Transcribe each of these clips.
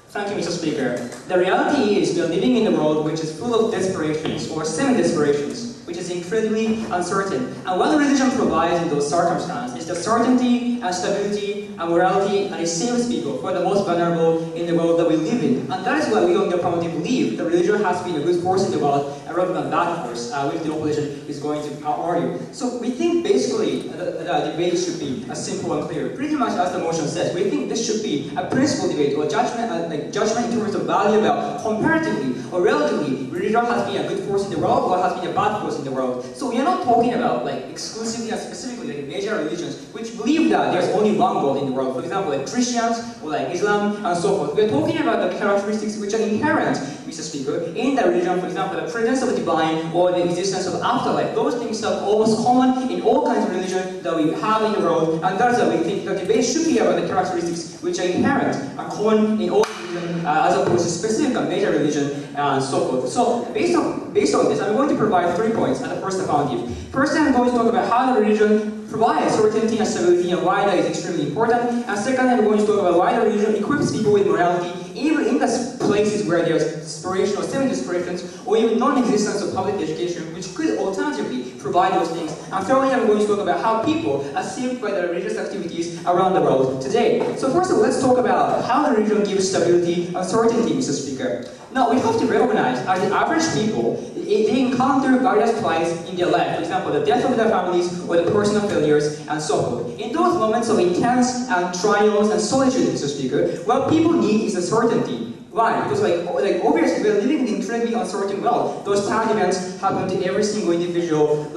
Thank you, Mr. Speaker. The reality is we are living in a world which is full of desperations or semi-desperations, which is incredibly uncertain. And what religion provides in those circumstances is the certainty and stability and morality, and it saves people for the most vulnerable in the world that we live in. And that is why we on the Affirmative believe that religion has been a good force in the world rather than bad force, which the opposition is going to argue. So we think basically the debate should be simple and clear. Pretty much as the motion says, we think this should be a principle debate or judgment, judgment in terms of value about comparatively or relatively religion has been a good force in the world or has been a bad force in the world. So we are not talking about exclusively and specifically major religions which believe that there's only one God in the world. For example, Christians or Islam and so forth. We're talking about the characteristics which are inherent, Mr. Speaker, in the religion. For example, the presence of the divine or the existence of afterlife. Those things are almost common in all kinds of religion that we have in the world, and that's why we think the debate should be about the characteristics which are inherent and common in all religion, as opposed to specific and major religion and so forth. So based on this, I'm going to provide 3 points at the first Affirmative. First, I'm going to talk about how the religion provides certainty and stability and why that is extremely important. And second, I'm going to talk about why the religion equips people with morality, even in the places where there's desperation or semi-desperations, or even non-existence of public education, which could alternatively provide those things. And thirdly, I'm going to talk about how people are saved by the religious activities around the world today. So first of all, let's talk about how the religion gives stability and certainty, Mr. Speaker. Now, we have to recognize, as the average people, they encounter various plights in their life. For example, the death of their families or the personal failures and so forth. In those moments of intense trials and solitude, Mr. Speaker, what people need is a certainty. Why? Because obviously we're living in an incredibly uncertain world. Those past events happen to every single individual,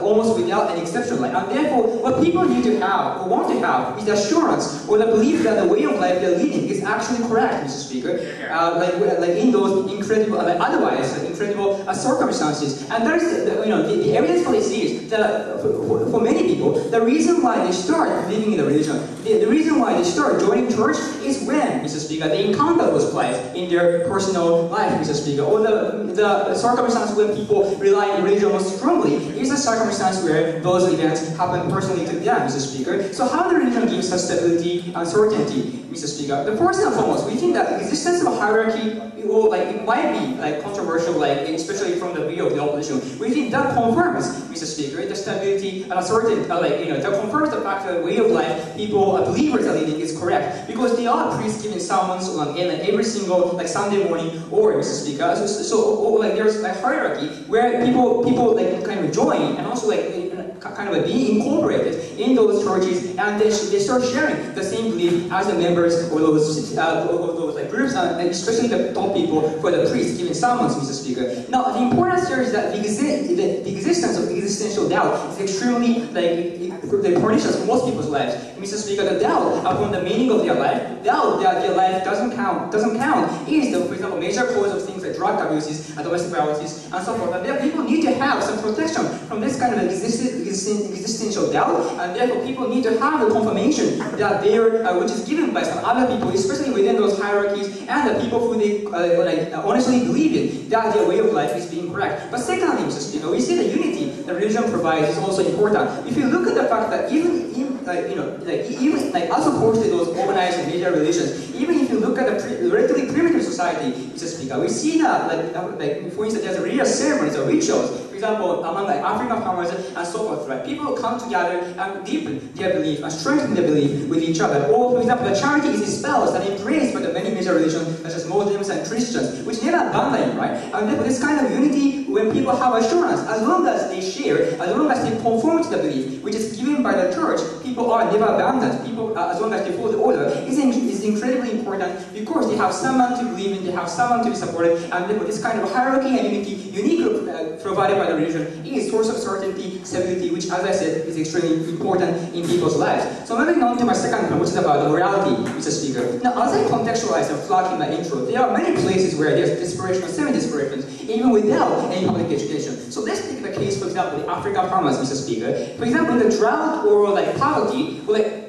almost without any exception. And therefore, what people need to have or want to have is the assurance or the belief that the way of life they're leading is actually correct, Mr. Speaker. In those incredible, otherwise incredible circumstances. And that is the evidence for this is that for many people, the reason why they start living in the religion, the reason why they start joining church is when, Mr. Speaker, they encounter those plights in their personal life, Mr. Speaker, or the circumstance when people rely on religion most strongly is a circumstance where those events happen personally to them, Mr. Speaker. So how the religion gives us stability and certainty, Mr. Speaker? The first and foremost, we think that the existence of a hierarchy, it might be controversial, especially from the view of the opposition. We think that confirms, Mr. Speaker, the stability and a certain, that confirms the fact that the way of life people, believers are leading is correct, because they are priests giving sermons on every single Sunday morning, or Mr. Speaker. There's a hierarchy where people kind of join and also kind of being incorporated in those churches, and they start sharing the same belief as the members or those groups, and especially the top people for the priests giving sermons, Mr. Speaker. Now, the importance here is that the existence of existential doubt is extremely pernicious for most people's lives. Mr. Speaker, the doubt upon the meaning of their life, doubt that their life doesn't count, is the, for example, major cause of things like drug abuses and domestic violence and so forth. And people need to have some protection from this kind of existential doubt, and therefore people need to have the confirmation that which is given by some other people, especially within those hierarchies, and the people who they honestly believe in, that their way of life is being correct. But secondly, Mr. Speaker, we see the unity the religion provides is also important. If you look at the fact that even as opposed to those organized and major religions, even if you look at the relatively primitive society, Mr. Speaker, we see that, for instance, there's religious ceremonies or rituals. For example, among African farmers and so forth, people come together and deepen their belief and strengthen their belief with each other. Or, for example, the charity is espoused and embraced by the many major religions, such as Muslims and Christians, which never abandon, right? And therefore, this kind of unity, when people have assurance, as long as they share, as long as they conform to the belief which is given by the church, people are never abandoned. People, as long as they follow the order, is incredibly important, because they have someone to believe in, they have someone to be supported, and therefore this kind of hierarchy and unity uniquely provided by the religion is source of certainty, stability, which, as I said, is extremely important in people's lives. So moving on to my second point, which is about the morality, Mr. Speaker. Now, as I contextualize and flag in my intro, there are many places where there's desperation or semi-desperation, even without any public education. So let's take the case, for example, the African farmers, Mr. Speaker. For example, in the drought or poverty,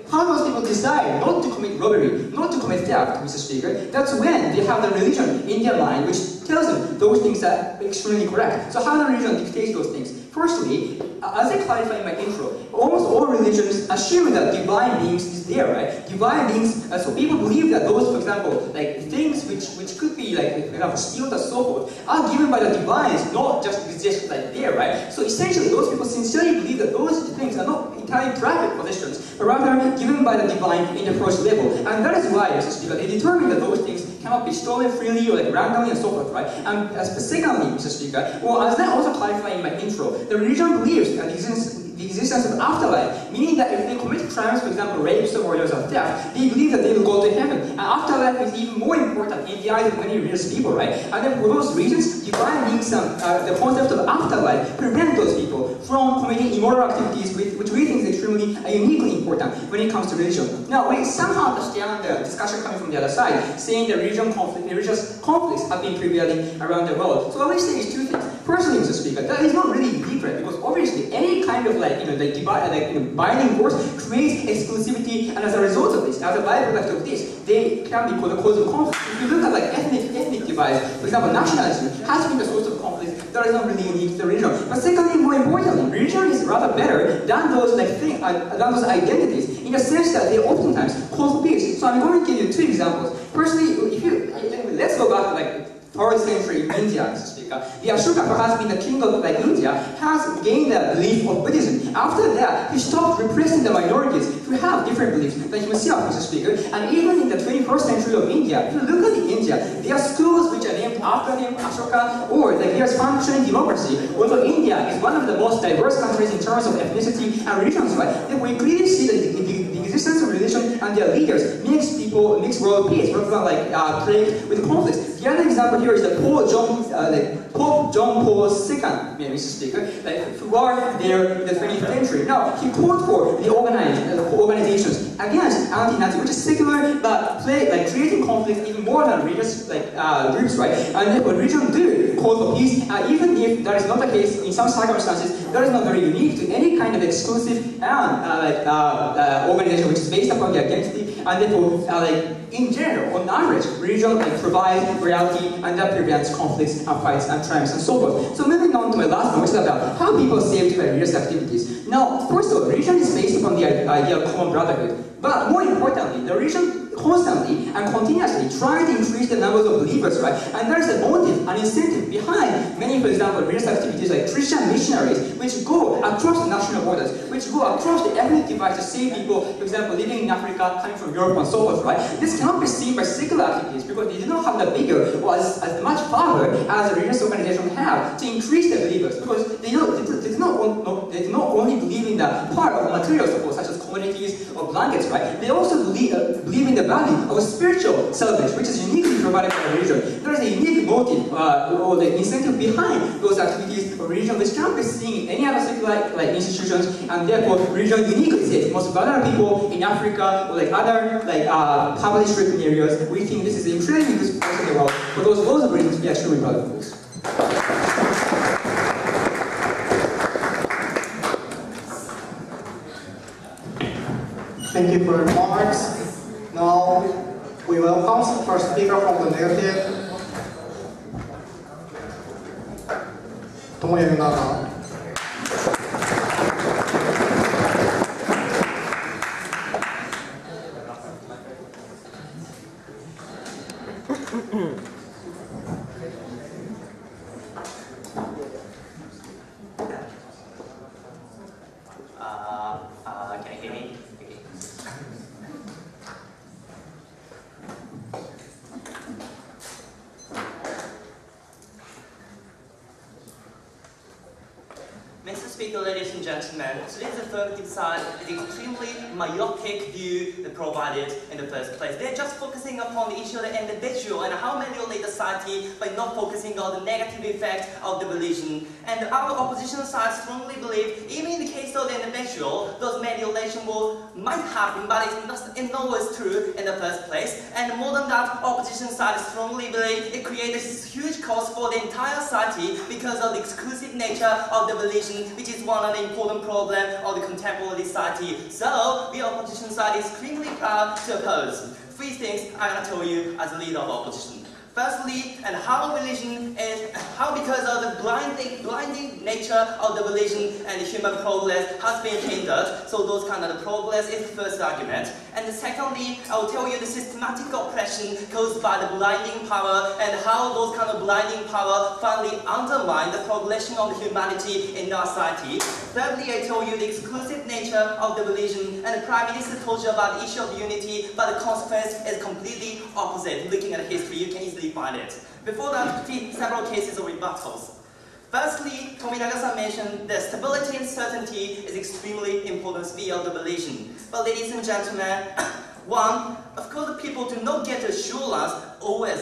how those people decide not to commit robbery, not to commit theft, Mr. Speaker? That's when they have the religion in their mind, which tells them those things are extremely correct. So how the religion dictates those things? Firstly, as I clarified in my intro, almost all religions assume that divine beings is there, right? Divine beings, so people believe that those, for example, like things which could be like, for example, spirits and so forth, are given by the divines, not just exist like there, right? So essentially, those people sincerely believe that those things are not entirely private possessions, but rather given by the divine in the first level. And that is why, Mr. Speaker, they determine that those things cannot be stolen freely or like randomly and so forth, right? And secondly, Mr. Speaker, well, as I also clarified in my intro, the religion believes in the existence of afterlife, meaning that if they commit crimes, for example, rapes or murders or theft, they believe that they will go to heaven. And afterlife is even more important in the eyes of many religious people, right? And then for those reasons, divine beings and the concept of afterlife prevent those people from committing immoral activities, which we think is extremely uniquely important when it comes to religion. Now, we somehow understand the discussion coming from the other side, saying that religious conflicts have been prevailing around the world. So what we say is two things. Firstly, Mr. Speaker, that is not really unique, right? Because obviously, any kind of binding force creates exclusivity, and as a result of this, as a byproduct of this, they can be the cause of conflict. If you look at like ethnic divides, for example, nationalism has been the source of conflict. That is not really unique to religion. But secondly, more importantly, religion is rather better than those than those identities, in the sense that they oftentimes cause peace. So I'm going to give you two examples. Firstly, let's go back to like 4th century India, Mr. Speaker. The Ashoka, who has been the king of India, has gained the belief of Buddhism. After that, he stopped repressing the minorities who have different beliefs than himself, Mr. Speaker. And even in the 21st century of India, if you look at India, there are schools which are named after him, Ashoka, or like there's functioning democracy. Although India is one of the most diverse countries in terms of ethnicity and religions, right? Then we clearly see that the existence of religion and their leaders makes world peace, rather than like plagued with conflicts. The other example here is the Pope John Paul II, Mr. Speaker, who were there in the 20th century. Now, he called for the organizations against anti-Nazi, which is secular, but creating conflict even more than religious groups, right? And therefore, religion do call for peace, even if that is not the case in some circumstances. That is not very unique to any kind of exclusive organization which is based upon the identity, and therefore, in general, on average, religion provides reality, and that prevents conflicts and fights and triumphs and so forth. So moving on to my last one, which is about how people saved by religious activities. Now, first of all, religion is based upon the idea of common brotherhood. But more importantly, the religion constantly and continuously try to increase the numbers of believers, right? And there is a motive and incentive behind many, for example, religious activities like Christian missionaries, which go across the national borders, which go across the ethnic divide to save people, for example, living in Africa, coming from Europe and so forth, right? This cannot be seen by secular activities because they do not have the bigger or as much power as a religious organization have to increase the believers, because they do not only believe in the part of material support, such as commodities or blankets, right? They also believe in the value of a spiritual salvage, which is uniquely provided by religion. There is a unique motive or the incentive behind those activities of religion, which cannot be seen in any other secular institutions, and therefore religion uniquely says most vulnerable people in Africa or other poverty-stricken areas. We think this is an incredibly good place in the world for those reasons to be extremely proud of this. Thank you for your remarks. Now, we welcome the first speaker from the Negative, Tomoya Yonaga. Can you hear me? Okay. Mr. Speaker, ladies and gentlemen, today's affirmative side is an extremely myopic view provided in the first place. They're just focusing upon the issue of the individual and how manipulate the society by not focusing on the negative effect of the religion. And our opposition side strongly believe, even in the case of the individual, those manipulation might happen, but it's not always true in the first place. And more than that, opposition side strongly believe it creates this huge cost for the entire society because of the exclusive nature of the religion, which is one of the important problems of the contemporary society. So, the opposition side is extremely proud to oppose. Three things I'm going to tell you as a leader of opposition. Firstly, and how religion is How because of the blinding nature of the religion and the human progress has been hindered. So those kind of the progress is the first argument. And secondly, I will tell you the systematic oppression caused by the blinding power and how those kind of blinding power finally undermine the progression of the humanity in our society. Thirdly, I told you the exclusive nature of the religion, and the Prime Minister told you about the issue of unity, but the consequence is completely opposite. Looking at history, you can easily find it. Before that, several cases of rebuttals. Firstly, Tominaga-san mentioned that stability and certainty is extremely important sphere of the religion. But ladies and gentlemen, one, of course, the people do not get assurance, always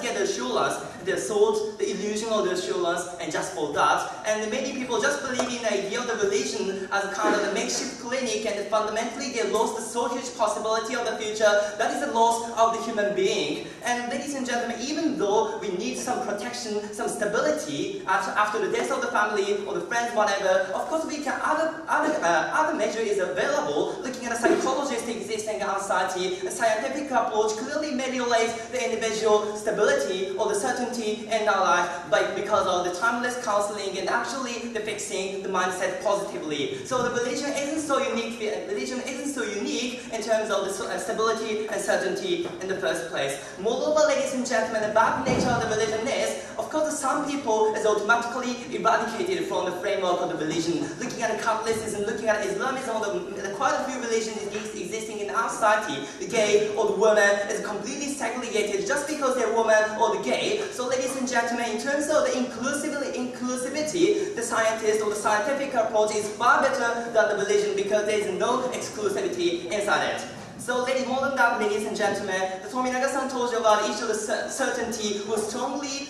get assurance, the thought, the illusion of the assurance, and just for that. And many people just believe in the idea of the religion as a kind of a makeshift clinic, and fundamentally they lost the so huge possibility of the future. That is the loss of the human being. And ladies and gentlemen, even though we need some protection, some stability after the death of the family or the friends, whatever, of course we can other measure is available. Looking at a psychologist existing in our society, a scientific approach clearly ameliorates the individual stability or the certainty in our life because of the timeless counseling and actually the fixing the mindset positively. So the religion isn't so unique. Religion isn't so unique in terms of the stability and certainty in the first place. Moreover, ladies and gentlemen, the bad nature of the religion is, of course, some people is automatically eradicated from the framework of the religion. Looking at Catholicism, looking at Islamism, quite a few religions existing in our society. The gay or the woman is completely segregated just because they're woman or the gay. So ladies and gentlemen, in terms of the inclusivity, the scientist or the scientific approach is far better than the religion because there is no exclusivity inside it. So more than that, ladies and gentlemen, the Tominaga-san told you about each of the certainty was strongly,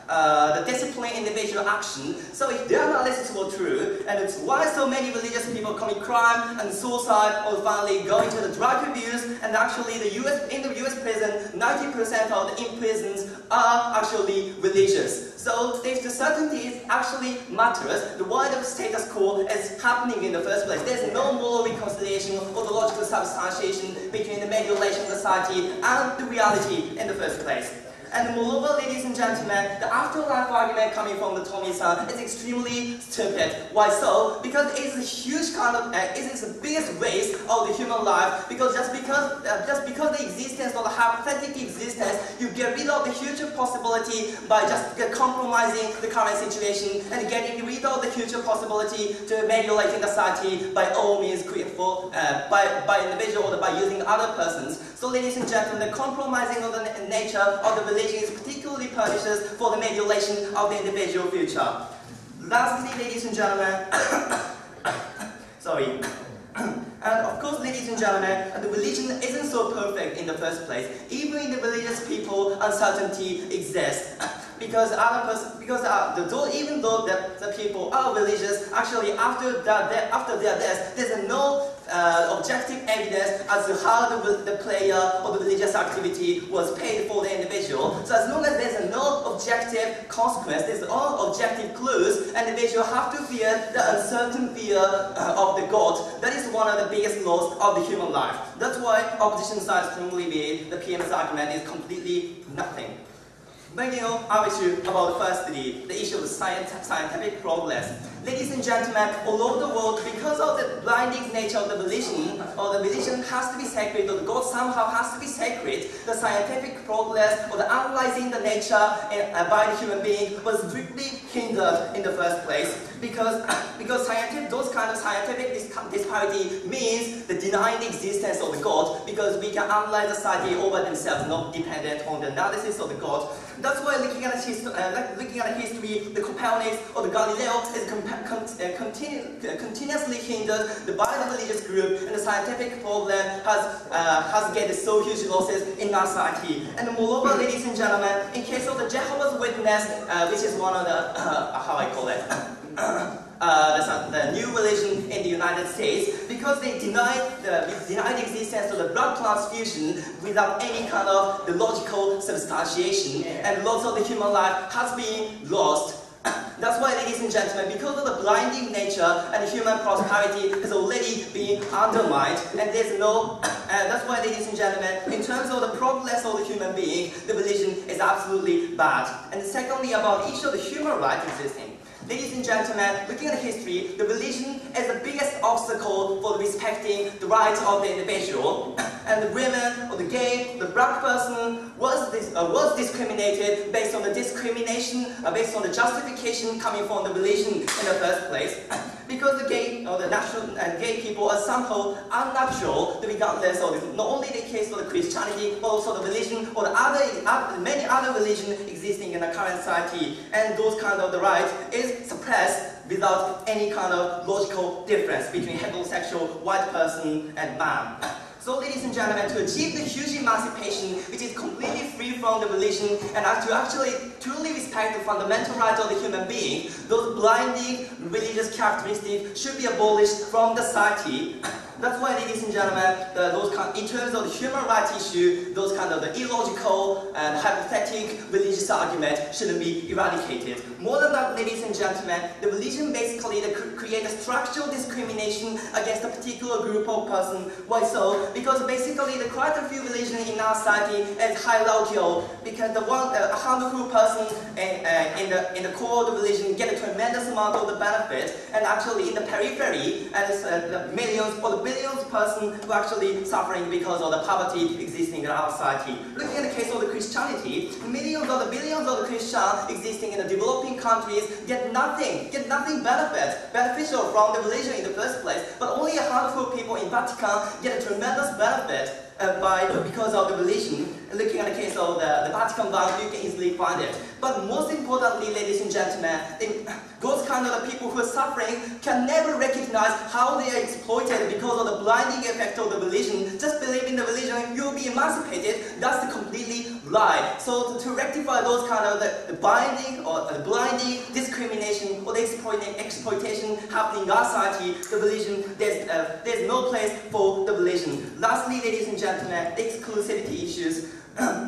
the discipline individual action. So if their analysis were true, and it's why so many religious people commit crime and suicide or finally go into the drug abuse, and actually in the US prison, 90% of the imprisoned are actually religious. So if the certainty actually matters, the wider status quo is happening in the first place. There's no moral reconciliation or the logical substantiation between the mediation society and the reality in the first place. And moreover, ladies and gentlemen, the afterlife argument coming from the Tomi-san is extremely stupid. Why so? Because it is a huge kind of, it is the biggest waste of the human life. Because just because the existence or the hypothetical existence, you get rid of the future possibility by just compromising the current situation and getting rid of the future possibility to mediating the society by all means, by individual or by using other persons. So, ladies and gentlemen, the compromising of the nature of the religion is particularly pernicious for the mediation of the individual future. Lastly, ladies and gentlemen, sorry. And of course, ladies and gentlemen, the religion isn't so perfect in the first place. Even in the religious people, uncertainty exists. Because even though the people are religious, actually after their death, there's no objective evidence as to how the player or the religious activity was paid for the individual. So as long as there's no objective consequence, there's no objective clues, and the individual have to fear the uncertain fear of the God. That is one of the biggest loss of the human life. That's why opposition side strongly believe the PM's argument is completely nothing. But our issue about firstly, the issue of scientific progress. Ladies and gentlemen, all over the world, because of the blinding nature of the religion, or the religion has to be sacred, or the God somehow has to be sacred, the scientific progress, or the analyzing the nature by the human being was strictly hindered in the first place. Because those kind of scientific disparity means the denying the existence of the God, because we can analyze the society over themselves, not dependent on the analysis of the God. That's why looking at history, the Copernicus or the Galileo is continuously hindered by the religious group, and the scientific problem has gained so huge losses in our society. And moreover, ladies and gentlemen, in case of the Jehovah's Witness, which is one of the the new religion in the United States, because they denied the existence of the blood transfusion without any kind of the logical substantiation, and lots of the human life has been lost. That's why, ladies and gentlemen, because of the blinding nature and human prosperity has already been undermined, and there's no, that's why, ladies and gentlemen, in terms of the progress of the human being, the religion is absolutely bad. And secondly, about each of the human rights existing. Ladies and gentlemen, looking at history, the religion is the biggest obstacle for respecting the rights of the individual. And the women, or the gay, the black person was discriminated based on the discrimination, based on the justification coming from the religion in the first place. Because the gay or the natural and gay people are somehow unnatural, regardless of not only the case of the Christianity, but also the religion or the many other religions existing in the current society. And those kind of the rights is suppressed without any kind of logical difference between heterosexual white person and man. So, ladies and gentlemen, to achieve the huge emancipation, which is completely free from the religion, and to actually truly respect the fundamental rights of the human being, those blinding religious characteristics should be abolished from the society. That's why, ladies and gentlemen, in terms of the human rights issue, those kind of the illogical and hypothetical religious arguments shouldn't be eradicated. More than that, ladies and gentlemen, the religion basically creates a structural discrimination against a particular group of person. Why so? Because basically, quite a few religions in our society is hierarchical. Because the a handful person in the core of the religion get a tremendous amount of the benefit, and actually in the periphery, and the millions or the billions of persons who are actually suffering because of the poverty existing in our society. Looking at the case of the Christianity, millions or the billions of the Christians existing in the developing countries get nothing beneficial from the religion in the first place, but only a handful of people in Vatican get a tremendous benefit because of the religion. Looking at the case of the Vatican Bank, you can easily find it. But most importantly, ladies and gentlemen, those kind of people who are suffering can never recognize how they are exploited because of the blinding effect of the religion. Just believe in the religion, you will be emancipated. That's the completely lie. So to rectify those kind of the blinding discrimination or the exploitation happening in our society, the religion, there's no place for the religion. Lastly, ladies and gentlemen, the exclusivity issues.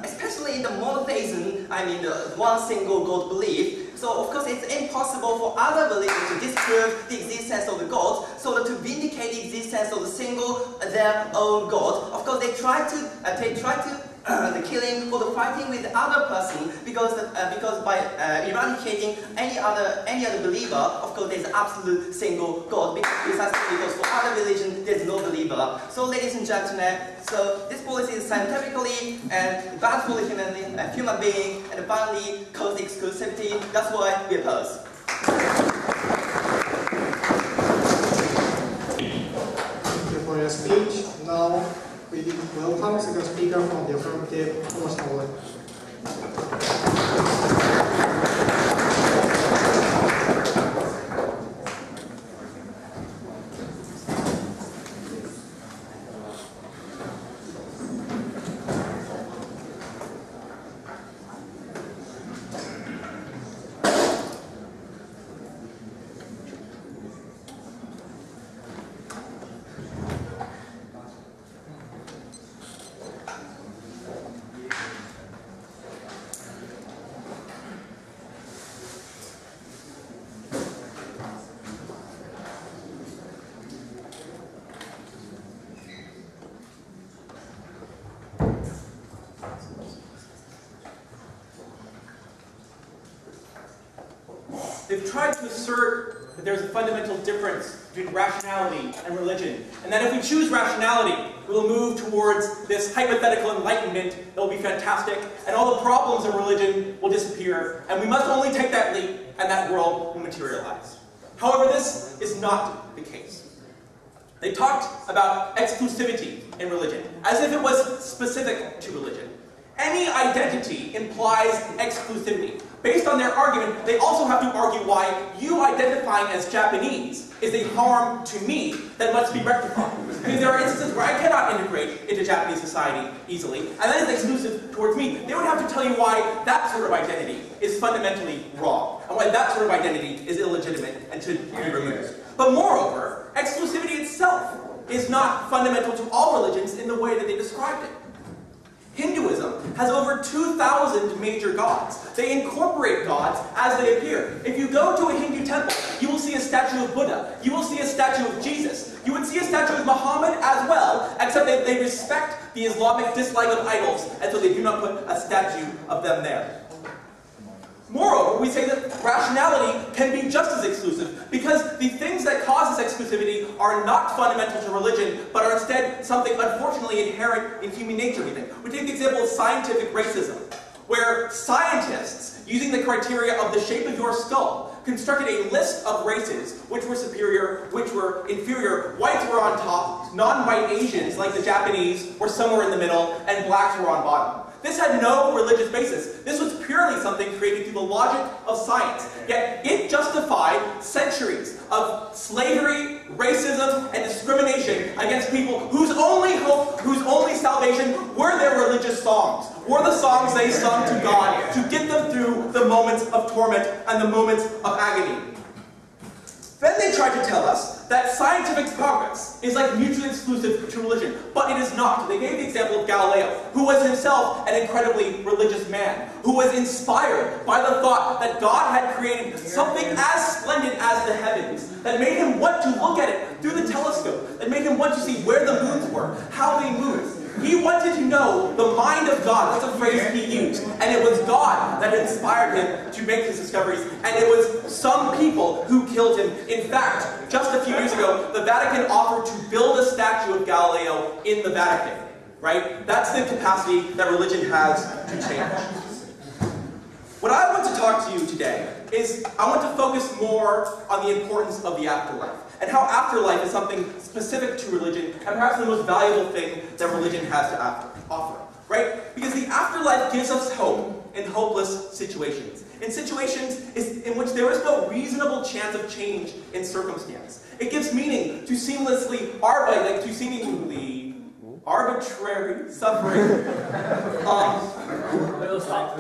Especially in the monotheism, I mean the one single God belief. So of course it's impossible for other religions to disprove the existence of the God, so that to vindicate the existence of their own God. Of course they try to the killing or the fighting with the other person because by eradicating any other believer, of course there's an absolute single God, precisely because for other religion there's no believer. So ladies and gentlemen, so this policy is scientifically and bad for the human being, and finally cause exclusivity. That's why we oppose. Thank you for your speech. Now we welcome second speaker from the Affirmative, Tomoya. They've tried to assert that there's a fundamental difference between rationality and religion, and that if we choose rationality, we will move towards this hypothetical enlightenment that will be fantastic, and all the problems of religion will disappear, and we must only take that leap, and that world will materialize. However, this is not the case. They talked about exclusivity in religion, as if it was specific to religion. Any identity implies exclusivity. Based on their argument, they also have to argue why you identifying as Japanese is a harm to me that must be rectified. Because there are instances where I cannot integrate into Japanese society easily, and that is exclusive towards me. They would have to tell you why that sort of identity is fundamentally wrong, and why that sort of identity is illegitimate and should be removed. But moreover, exclusivity itself is not fundamental to all religions in the way that they described it. Hinduism has over 2,000 major gods. They incorporate gods as they appear. If you go to a Hindu temple, you will see a statue of Buddha. You will see a statue of Jesus. You would see a statue of Muhammad as well, except they respect the Islamic dislike of idols, and so they do not put a statue of them there. Moreover, we say that rationality can be just as exclusive, because the things that cause this exclusivity are not fundamental to religion, but are instead something unfortunately inherent in human nature, we think. We take the example of scientific racism, where scientists, using the criteria of the shape of your skull, constructed a list of races which were superior, which were inferior. Whites were on top, non-white Asians, like the Japanese, were somewhere in the middle, and blacks were on bottom. This had no religious basis. This was purely something created through the logic of science. Yet it justified centuries of slavery, racism, and discrimination against people whose only hope, whose only salvation were their religious songs, were the songs they sung to God to get them through the moments of torment and the moments of agony. Then they tried to tell us that scientific progress is like mutually exclusive to religion, but it is not. They gave the example of Galileo, who was himself an incredibly religious man, who was inspired by the thought that God had created something as splendid as the heavens, that made him want to look at it through the telescope, that made him want to see where the moons were, how they moved. He wanted to know the mind of God. That's a phrase he used. And it was God that inspired him to make his discoveries. And it was some people who killed him. In fact, just a few years ago, the Vatican offered to build a statue of Galileo in the Vatican. Right? That's the capacity that religion has to change. What I want to talk to you today is I want to focus more on the importance of the afterlife, and how afterlife is something specific to religion, and perhaps the most valuable thing that religion has to offer, right? Because the afterlife gives us hope in hopeless situations, in situations in which there is no reasonable chance of change in circumstance. It gives meaning to seemingly arbitrary suffering. We'll stop.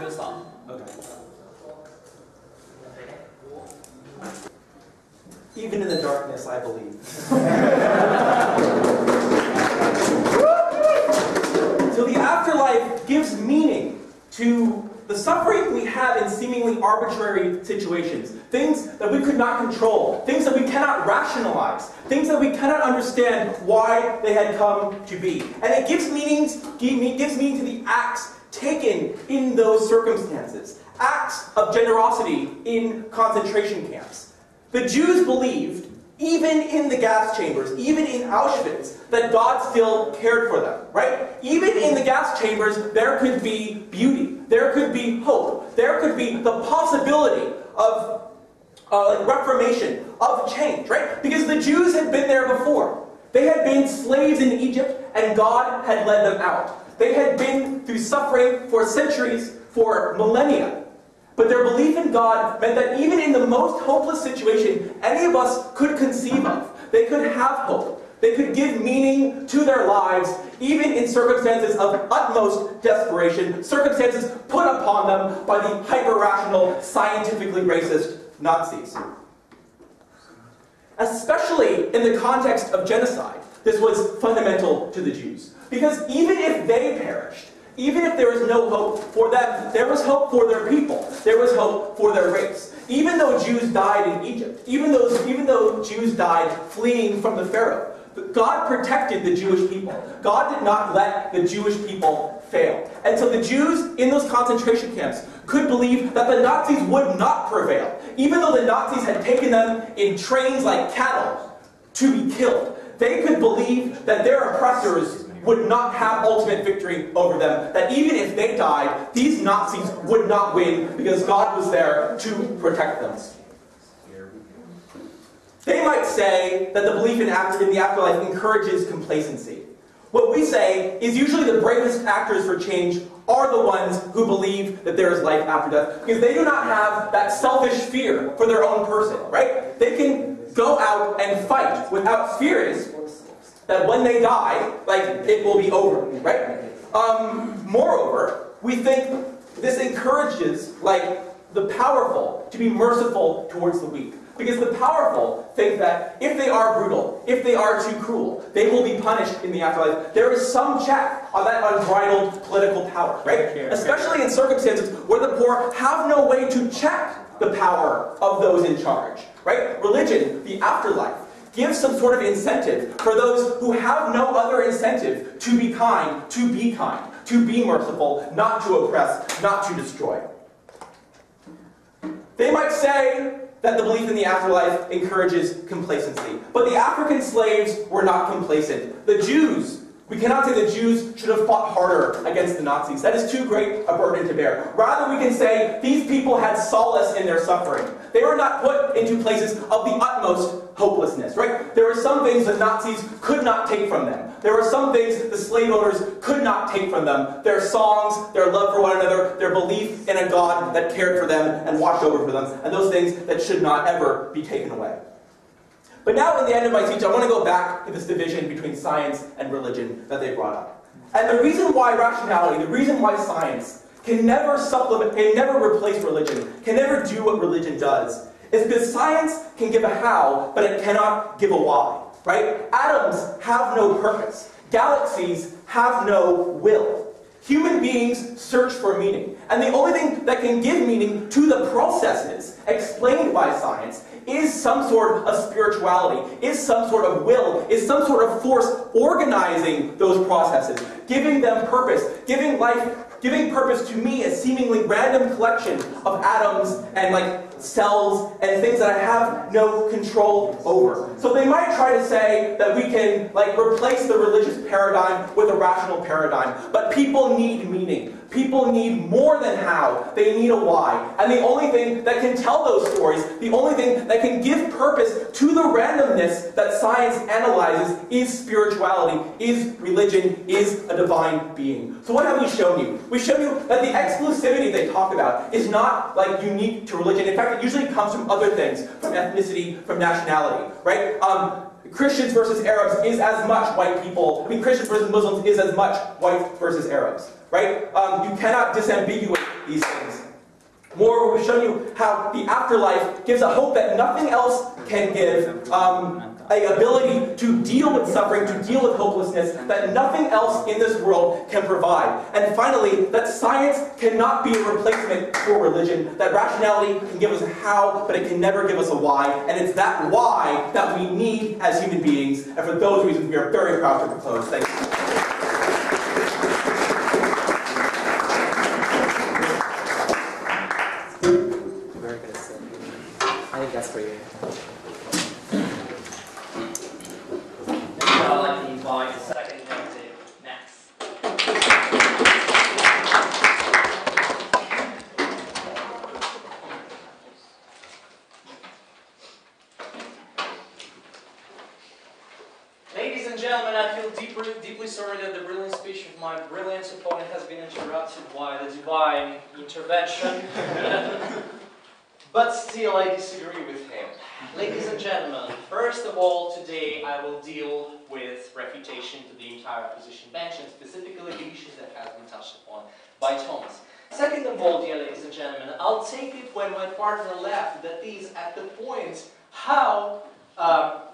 Okay. Even in the darkness, I believe. So the afterlife gives meaning to the suffering we have in seemingly arbitrary situations. Things that we could not control. Things that we cannot rationalize. Things that we cannot understand why they had come to be. And it gives meaning to the acts taken in those circumstances. Acts of generosity in concentration camps. The Jews believed, even in the gas chambers, even in Auschwitz, that God still cared for them, right? Even in the gas chambers, there could be beauty, there could be hope, there could be the possibility of reformation, of change, right? Because the Jews had been there before. They had been slaves in Egypt, and God had led them out. They had been through suffering for centuries, for millennia. But their belief in God meant that even in the most hopeless situation any of us could conceive of, they could have hope. They could give meaning to their lives, even in circumstances of utmost desperation, circumstances put upon them by the hyper-rational, scientifically racist Nazis. Especially in the context of genocide, this was fundamental to the Jews. Because even if they perished, even if there was no hope for them, there was hope for their people. There was hope for their race. Even though Jews died in Egypt, even though Jews died fleeing from the Pharaoh, God protected the Jewish people. God did not let the Jewish people fail. And so the Jews in those concentration camps could believe that the Nazis would not prevail. Even though the Nazis had taken them in trains like cattle to be killed, they could believe that their oppressors would not have ultimate victory over them, that even if they died, these Nazis would not win because God was there to protect them. They might say that the belief in the afterlife encourages complacency. What we say is usually the bravest actors for change are the ones who believe that there is life after death, because they do not have that selfish fear for their own person, right? They can go out and fight without fearing that when they die, it will be over, right? Moreover, we think this encourages, the powerful to be merciful towards the weak. Because the powerful think that if they are brutal, if they are too cruel, they will be punished in the afterlife. There is some check on that unbridled political power, right? Especially in circumstances where the poor have no way to check the power of those in charge, right? Religion, the afterlife, gives some sort of incentive for those who have no other incentive to be kind, to be merciful, not to oppress, not to destroy. They might say that the belief in the afterlife encourages complacency. But the African slaves were not complacent. The Jews, we cannot say the Jews should have fought harder against the Nazis. That is too great a burden to bear. Rather, we can say these people had solace in their suffering. They were not put into places of the utmost hopelessness, right? There were some things the Nazis could not take from them. There were some things the slave owners could not take from them. Their songs, their love for one another, their belief in a God that cared for them and watched over for them, and those things that should not ever be taken away. But now, at the end of my speech, I want to go back to this division between science and religion that they brought up. And the reason why rationality, the reason why science can never supplement, can never replace religion, can never do what religion does, is because science can give a how, but it cannot give a why, right? Atoms have no purpose. Galaxies have no will. Human beings search for meaning. And the only thing that can give meaning to the processes explained by science is some sort of spirituality, is some sort of will, is some sort of force organizing those processes, giving them purpose, giving life, giving purpose to me, a seemingly random collection of atoms and like cells and things that I have no control over. So they might try to say that we can like replace the religious paradigm with a rational paradigm, but people need meaning. People need more than how, they need a why. And the only thing that can tell those stories, the only thing that can give purpose to the randomness that science analyzes is spirituality, is religion, is a divine being. So what have we shown you? We've shown you that the exclusivity they talk about is not like unique to religion. In fact, it usually comes from other things, from ethnicity, from nationality, right? Christians versus Arabs is as much white people. I mean, Christians versus Muslims is as much white versus Arabs, right? You cannot disambiguate these things. Moreover, we've shown you how the afterlife gives a hope that nothing else can give, an ability to deal with suffering, to deal with hopelessness, that nothing else in this world can provide. And finally, that science cannot be a replacement for religion, that rationality can give us a how, but it can never give us a why, and it's that why that we need as human beings, and for those reasons we are very proud to propose. Thank you. Very good. I think that's for you. I'd like to invite the second negative next. Ladies and gentlemen, I feel deeply sorry that the brilliant speech of my brilliant opponent has been interrupted by the divine intervention. But still, I disagree with him. Ladies and gentlemen, first of all, today I will deal with refutation to the entire opposition bench, and specifically the issues that have been touched upon by Thomas. Second of all, dear ladies and gentlemen, I'll take it when my partner left, that is at the point how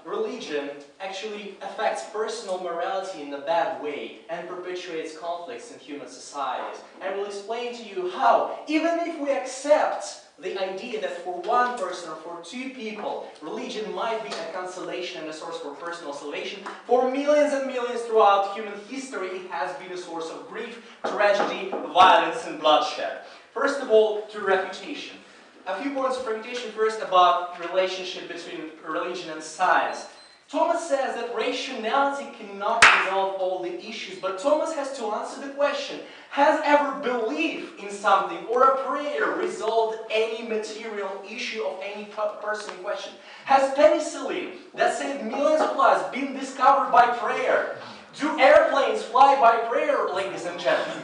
religion actually affects personal morality in a bad way and perpetuates conflicts in human societies. And we'll explain to you how, even if we accept the idea that for one person or for two people, religion might be a consolation and a source for personal salvation, for millions and millions throughout human history, it has been a source of grief, tragedy, violence, and bloodshed. First of all, to refutation. A few points of refutation first about relationship between religion and science. Thomas says that rationality cannot resolve all the issues, but Thomas has to answer the question, has ever belief in something or a prayer resolved any material issue of any person in question? Has penicillin, that saved millions of lives, been discovered by prayer? Do airplanes fly by prayer, ladies and gentlemen?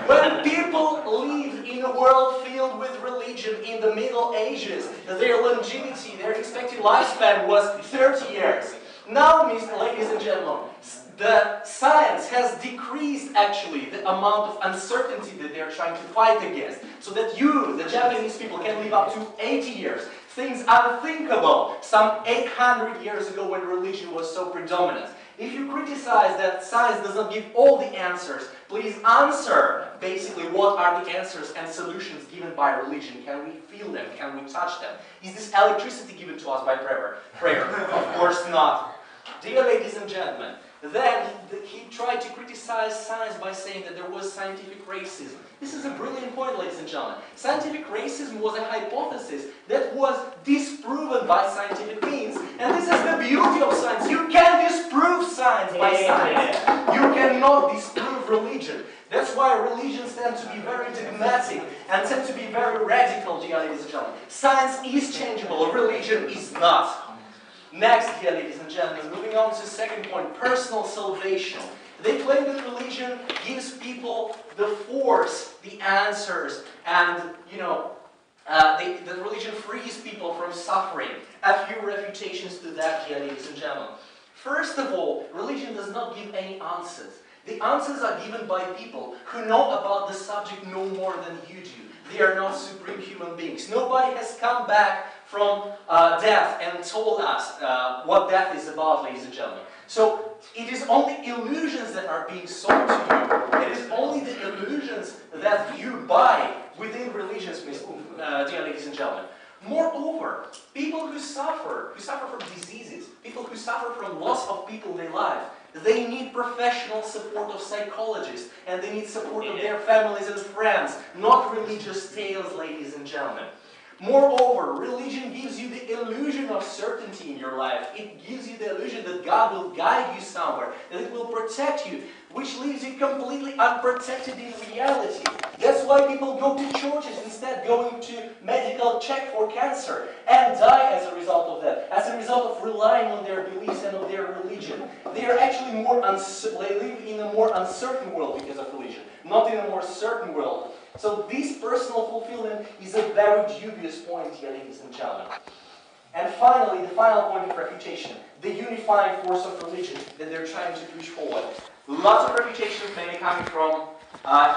When people lived in a world filled with religion in the Middle Ages, their longevity, their expected lifespan was 30 years. Now, ladies and gentlemen, the science has decreased actually the amount of uncertainty that they're trying to fight against, so that you, the Japanese people, can live up to 80 years. things unthinkable some 800 years ago when religion was so predominant. If you criticize that science does not give all the answers, please answer basically what are the answers and solutions given by religion. Can we feel them? Can we touch them? Is this electricity given to us by prayer? Of course not. Dear ladies and gentlemen, then he tried to criticize science by saying that there was scientific racism. This is a brilliant point, ladies and gentlemen. Scientific racism was a hypothesis that was disproven by scientific means. And this is the beauty of science. You can disprove science by science. You cannot disprove religion. That's why religions tend to be very dogmatic and tend to be very radical, dear ladies and gentlemen. Science is changeable, religion is not. Next, dear ladies and gentlemen, moving on to the second point, personal salvation. They claim that religion gives people the force, the answers, and, that religion frees people from suffering. A few refutations to that, dear ladies and gentlemen. First of all, religion does not give any answers. The answers are given by people who know about the subject no more than you do. They are not supreme human beings. Nobody has come back from death and told us what death is about, ladies and gentlemen. So it is only illusions that are being sold to you. It is only the illusions that you buy within religions, dear ladies and gentlemen. Moreover, people who suffer from diseases, people who suffer from loss of people they love, they need professional support of psychologists, and they need support of their families and friends, not religious tales, ladies and gentlemen. Moreover, religion gives you the illusion of certainty in your life. It gives you the illusion that God will guide you somewhere, that it will protect you, which leaves you completely unprotected in reality. That's why people go to churches instead going to medical check for cancer and die as a result of that, as a result of relying on their beliefs and on their religion. They are actually they live in a more uncertain world because of religion, not in a more certain world. So this personal fulfillment is a very dubious point here, ladies and gentlemen. And finally, the final point of refutation, the unifying force of religion that they're trying to push forward. Lots of refutations mainly coming from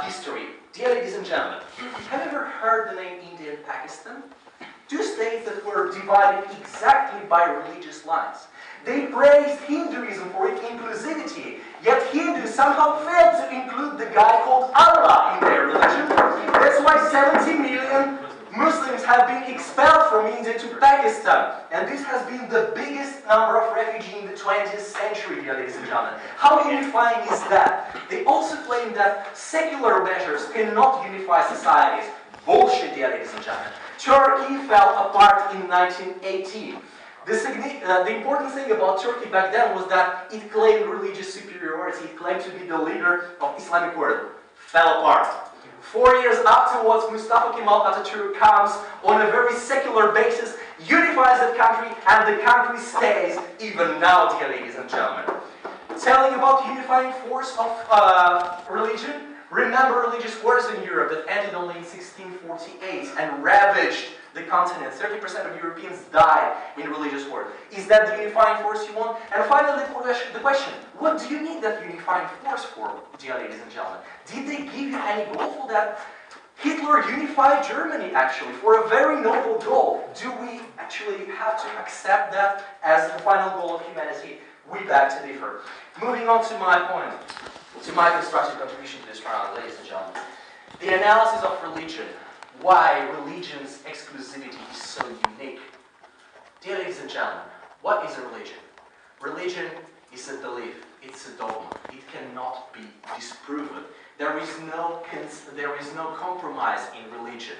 history. Dear ladies and gentlemen, have you ever heard the name India and Pakistan? Two states that were divided exactly by religious lines. They praised Hinduism for its inclusivity, yet Hindus somehow failed to include the guy called Allah in their religion. That's why 70 million Muslims have been expelled from India to Pakistan. And this has been the biggest number of refugees in the 20th century, dear ladies and gentlemen. How unifying is that? They also claim that secular measures cannot unify societies. Bullshit, dear ladies and gentlemen. Turkey fell apart in 1918. The important thing about Turkey back then was that it claimed religious superiority. It claimed to be the leader of Islamic world. Fell apart. 4 years afterwards, Mustafa Kemal Atatürk comes on a very secular basis, unifies the country, and the country stays even now, dear ladies and gentlemen. Telling about unifying force of religion, remember religious wars in Europe that ended only in 1648 and ravaged the continent. 30% of Europeans died in religious wars. Is that the unifying force you want? And finally, the question, what do you need that unifying force for, dear ladies and gentlemen? Did they give you any goal for that? Hitler unified Germany, actually, for a very noble goal. Do we actually have to accept that as the final goal of humanity? We beg to differ. Moving on to my point, to my constructive contribution to this round, ladies and gentlemen. The analysis of religion. Why religion's exclusivity is so unique. Dear ladies and gentlemen, what is a religion? Religion is a belief, it's a dogma. It cannot be disproven. There is no compromise in religion.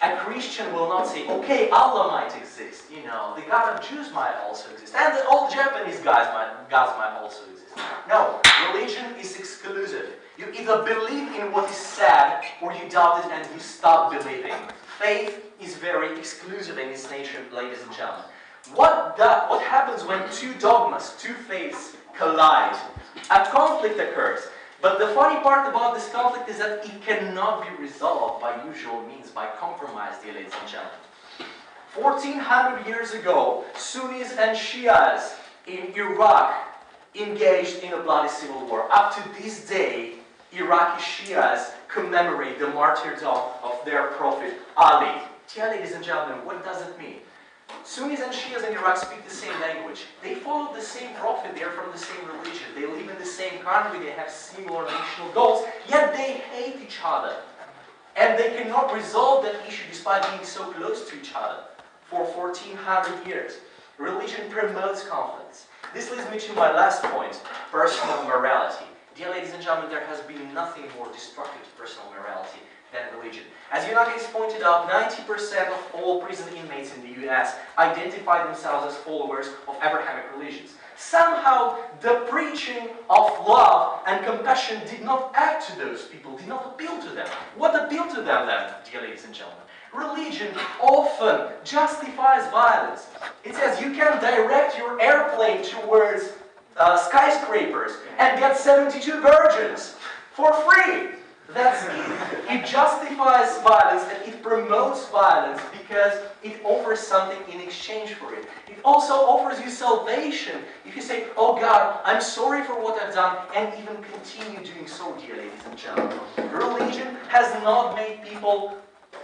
A Christian will not say, okay, Allah might exist, the God of Jews might also exist, and all Japanese gods might also exist. No, religion is exclusive. You either believe in what is said, or you doubt it and you stop believing. Faith is very exclusive in its nature, ladies and gentlemen. What happens when two dogmas, two faiths collide? A conflict occurs. But the funny part about this conflict is that it cannot be resolved by usual means, by compromise, dear ladies and gentlemen. 1400 years ago, Sunnis and Shias in Iraq engaged in a bloody civil war. Up to this day, Iraqi Shias commemorate the martyrdom of their prophet Ali. Dear ladies and gentlemen, what does it mean? Sunnis and Shias in Iraq speak the same language. They follow the same prophet, they are from the same religion. They live in the same country, they have similar national goals, yet they hate each other. And they cannot resolve that issue despite being so close to each other for 1400 years. Religion promotes conflicts. This leads me to my last point, personal morality. Dear ladies and gentlemen, there has been nothing more destructive to personal morality than religion. As Yonaga has pointed out, 90% of all prison inmates in the US identify themselves as followers of Abrahamic religions. Somehow, the preaching of love and compassion did not act to those people, did not appeal to them. What appealed to them then, dear ladies and gentlemen? Religion often justifies violence. It says you can direct your airplane towards skyscrapers and get 72 virgins for free. That's it. It justifies violence and it promotes violence because it offers something in exchange for it. It also offers you salvation if you say, oh God, I'm sorry for what I've done, and even continue doing so, dear ladies and gentlemen. Religion has not made people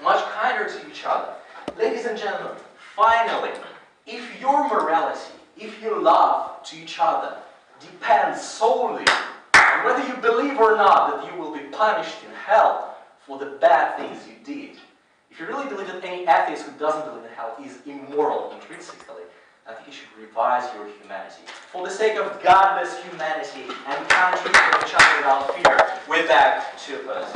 much kinder to each other. Ladies and gentlemen, finally, if your morality, if your love to each other depends solely on whether you believe or not that you will be punished in hell for the bad things you did, if you really believe that any atheist who doesn't believe in hell is immoral intrinsically, I think you should revise your humanity. For the sake of godless humanity and country for each other without fear, we're back to us.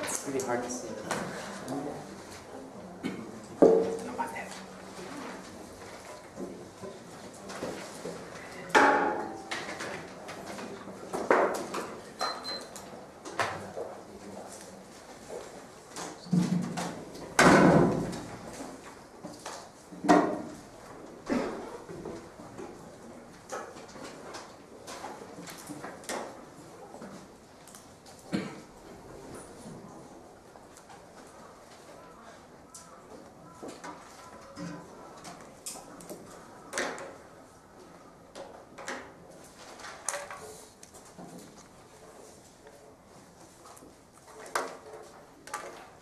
It's really hard to see.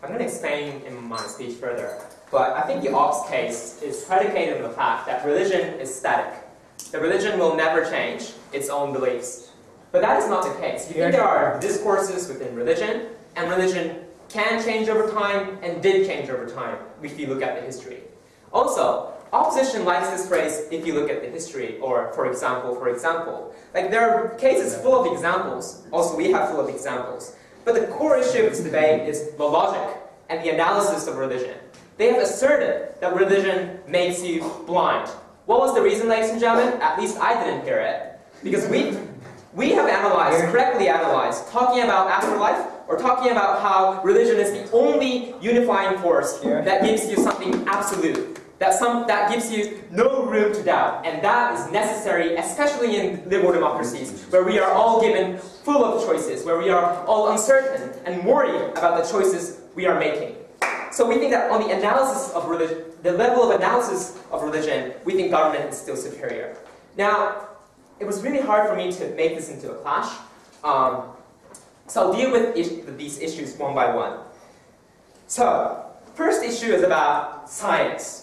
I'm going to explain in my speech further, but I think the Ops case is predicated on the fact that religion is static. The religion will never change its own beliefs. But that is not the case. You think there are discourses within religion, and religion can change over time, and did change over time, if you look at the history. Also, opposition likes this phrase, if you look at the history, or for example. Like, there are cases full of examples. Also, we have full of examples. But the core issue of this debate is the logic and the analysis of religion. They have asserted that religion makes you blind. What was the reason, ladies and gentlemen? At least I didn't hear it. Because we have analyzed, correctly analyzed, talking about afterlife, or talking about how religion is the only unifying force that gives you something absolute. That gives you no room to doubt, and that is necessary, especially in liberal democracies, where we are all given full of choices, where we are all uncertain and worried about the choices we are making. So we think that on the analysis of religion, the level of analysis of religion, we think government is still superior. Now, it was really hard for me to make this into a clash, so I'll deal with these issues one by one. So, first issue is about science.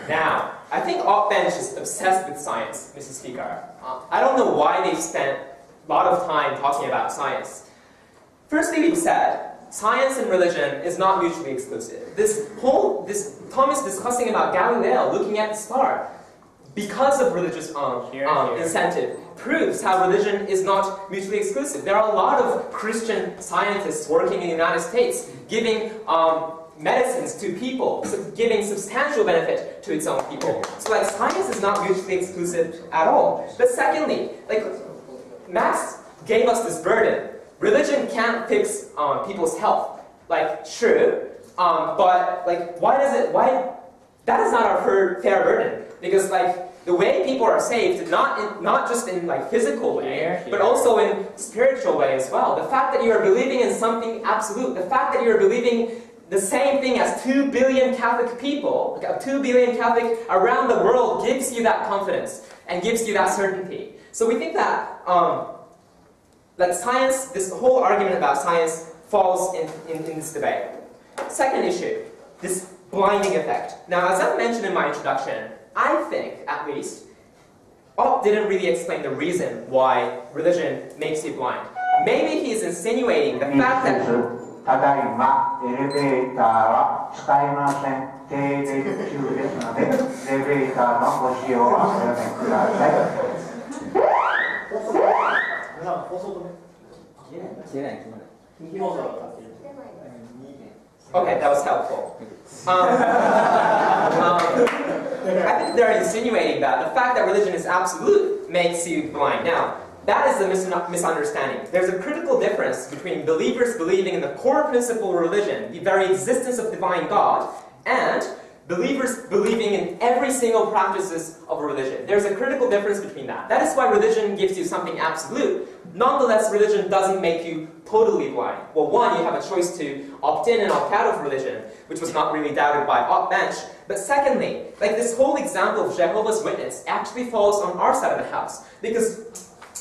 Now, I think Op Bench is obsessed with science, Mrs. Speaker. I don't know why they've spent a lot of time talking about science. Firstly, we've said, science and religion is not mutually exclusive. Tom is discussing about Galileo looking at the star because of religious incentive proves how religion is not mutually exclusive. There are a lot of Christian scientists working in the United States giving medicines to people, giving substantial benefit to its own people. So like science is not mutually exclusive at all. But secondly, like Max gave us this burden. Religion can't fix people's health. Like true, but like why that is not our fair burden. Because like the way people are saved, not just in like physical way, but also in spiritual way as well. The fact that you are believing in something absolute, the fact that you are believing the same thing as 2 billion Catholic people, 2 billion Catholic around the world gives you that confidence and gives you that certainty. So we think that like science, this whole argument about science falls in this debate. Second issue, this blinding effect. Now, as I mentioned in my introduction, I think, at least, Ott didn't really explain the reason why religion makes you blind. Maybe he's insinuating the fact that... ただいまエレベーターは使えません。停電中ですので、エレベーターのご使用はおやめください。Okay, that was helpful. I think they're insinuating that the fact that religion is absolute makes you blind. Now, that is a misunderstanding. There's a critical difference between believers believing in the core principle of religion, the very existence of divine God, and believers believing in every single practices of a religion. There's a critical difference between that. That is why religion gives you something absolute. Nonetheless, religion doesn't make you totally blind. Well, one, you have a choice to opt in and opt out of religion, which was not really doubted by Ott Bench. But secondly, like this whole example of Jehovah's Witness actually falls on our side of the house. Because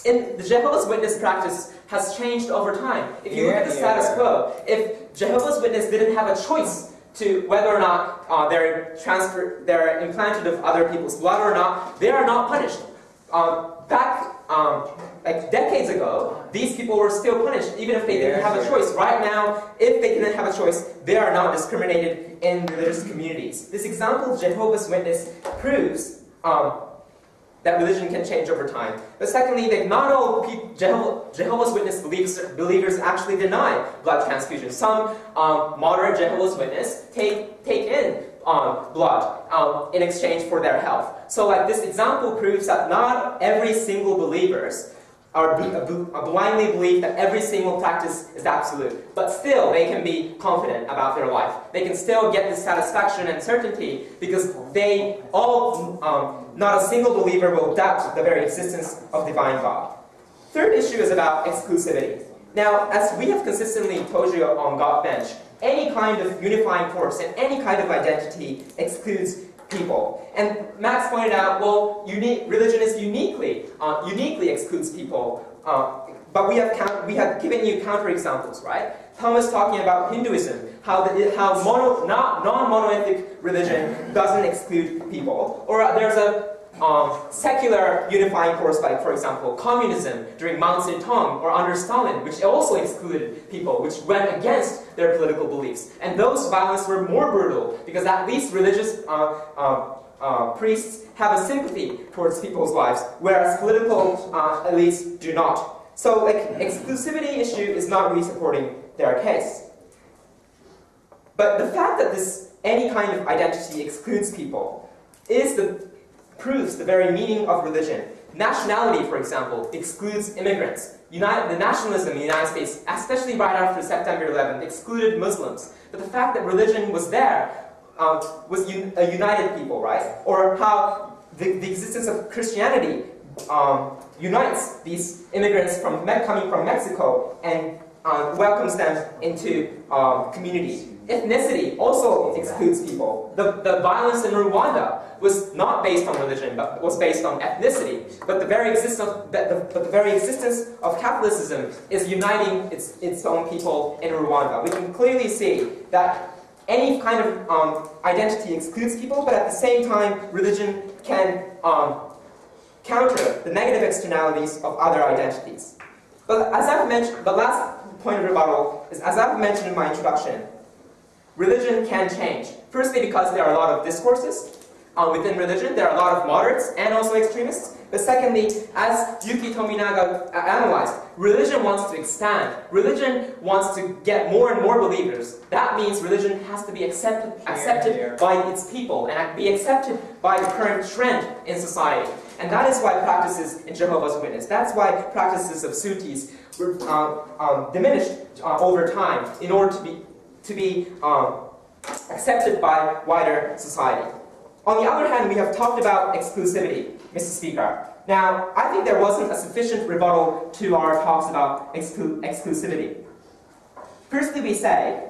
the Jehovah's Witness practice has changed over time. If you look at the status quo, if Jehovah's Witness didn't have a choice to whether or not they're implanted of other people's blood or not, they are not punished. Like decades ago, these people were still punished even if they didn't have a choice. Right now, if they didn't have a choice, they are not discriminated in religious communities. This example of Jehovah's Witness proves that religion can change over time. But secondly, that not all Jehovah's Witness believers actually deny blood transfusion. Some moderate Jehovah's Witness take in blood in exchange for their health. So like this example proves that not every single believers blindly believe that every single practice is absolute. But still, they can be confident about their life. They can still get this satisfaction and certainty because they all, not a single believer will doubt the very existence of divine God. Third issue is about exclusivity. Now, as we have consistently told you on God Bench, any kind of unifying force and any kind of identity excludes people. And Max pointed out, well, religion is uniquely excludes people. But we have given you counterexamples, right? Thomas talking about Hinduism, how non-monolithic religion doesn't exclude people. Or there's a secular unifying force, like, for example, communism during Mao Zedong or under Stalin, which also excluded people, which went against their political beliefs. And those violence were more brutal because at least religious priests have a sympathy towards people's lives, whereas political elites do not. So, like, exclusivity issue is not really supporting their case. But the fact that any kind of identity excludes people proves the very meaning of religion. Nationality, for example, excludes immigrants. The nationalism in the United States, especially right after September 11th, excluded Muslims. But the fact that religion was there was a united people, right? Or how the existence of Christianity unites these immigrants coming from Mexico and welcomes them into community. Ethnicity also excludes people. The violence in Rwanda was not based on religion, but was based on ethnicity. But the very existence of Catholicism is uniting its own people in Rwanda. We can clearly see that any kind of identity excludes people, but at the same time, religion can counter the negative externalities of other identities. But as I've mentioned, the last point of rebuttal is, as I've mentioned in my introduction, religion can change. Firstly, because there are a lot of discourses within religion. There are a lot of moderates and also extremists. But secondly, as Yuki Tominaga analyzed, religion wants to expand. Religion wants to get more and more believers. That means religion has to be accepted by its people and be accepted by the current trend in society. And that is why practices in Jehovah's Witness, that's why practices of Sufis were diminished over time in order to be accepted by wider society. On the other hand, we have talked about exclusivity, Mr. Speaker. Now, I think there wasn't a sufficient rebuttal to our talks about exclusivity. Firstly, we say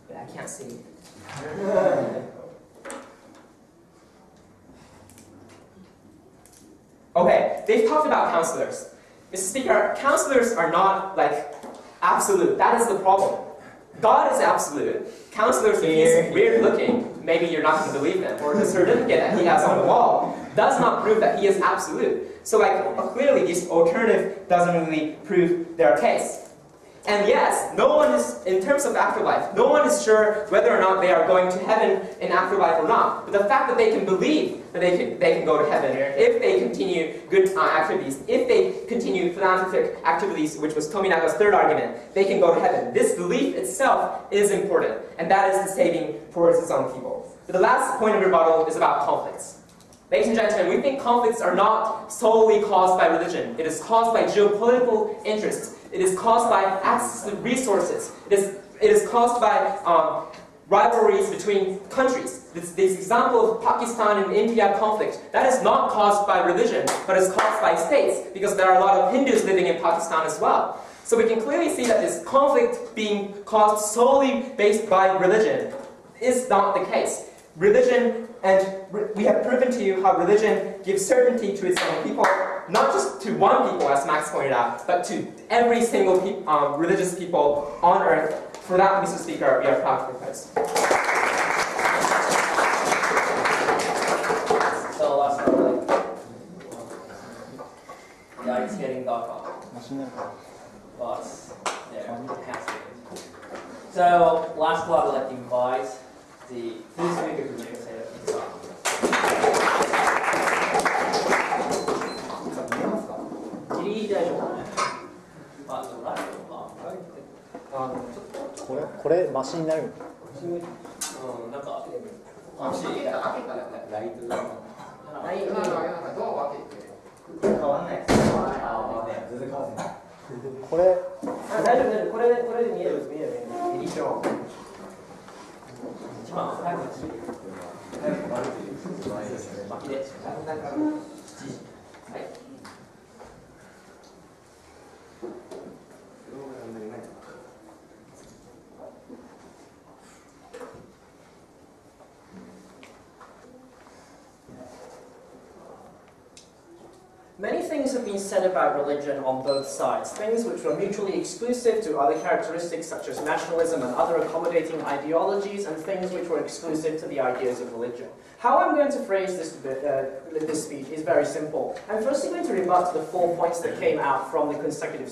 But I can't see. Okay, they've talked about counselors. Mr. Speaker, counselors are not like absolute. That is the problem. God is absolute. Counselors, if he's weird looking, maybe you're not going to believe him. Or the certificate that he has on the wall does not prove that he is absolute. So clearly this alternative doesn't really prove their case. And yes, no one is, in terms of afterlife, no one is sure whether or not they are going to heaven in afterlife or not. But the fact that they can believe that they can go to heaven if they continue good activities, if they continue philanthropic activities, which was Tominaga's third argument, they can go to heaven. This belief itself is important, and that is the saving towards its own people. But the last point of rebuttal is about conflicts. Ladies and gentlemen, we think conflicts are not solely caused by religion. It is caused by geopolitical interests. It is caused by access to resources. It is caused by rivalries between countries. This example of Pakistan and India conflict, that is not caused by religion, but is caused by states, because there are a lot of Hindus living in Pakistan as well. So we can clearly see that this conflict being caused solely based by religion is not the case. Religion, and we have proven to you how religion gives certainty to its own people, not just to one people, as Max pointed out, but to every single religious people on earth. For that, Mr. Speaker, we are proud to propose. So last one, yeah, it's getting dark out. But there, it has been. So last one, I'd like to invite the first speaker to make a say of himself. ギリギリ大丈夫。あ、でもライトか。これマシになる。うん、なんか。開けたらライトが。ライトがドアを開けて変わんないです。ああね、全然変わんない。これ。あ、大丈夫大丈夫。これで見える見える。ギリショー。一番早く巻きで。はい。Many things have been said about religion on both sides, things which were mutually exclusive to other characteristics such as nationalism and other accommodating ideologies, and things which were exclusive to the ideas of religion. How I'm going to phrase this speech is very simple. I'm firstly going to rebut the 4 points that came out from the constructive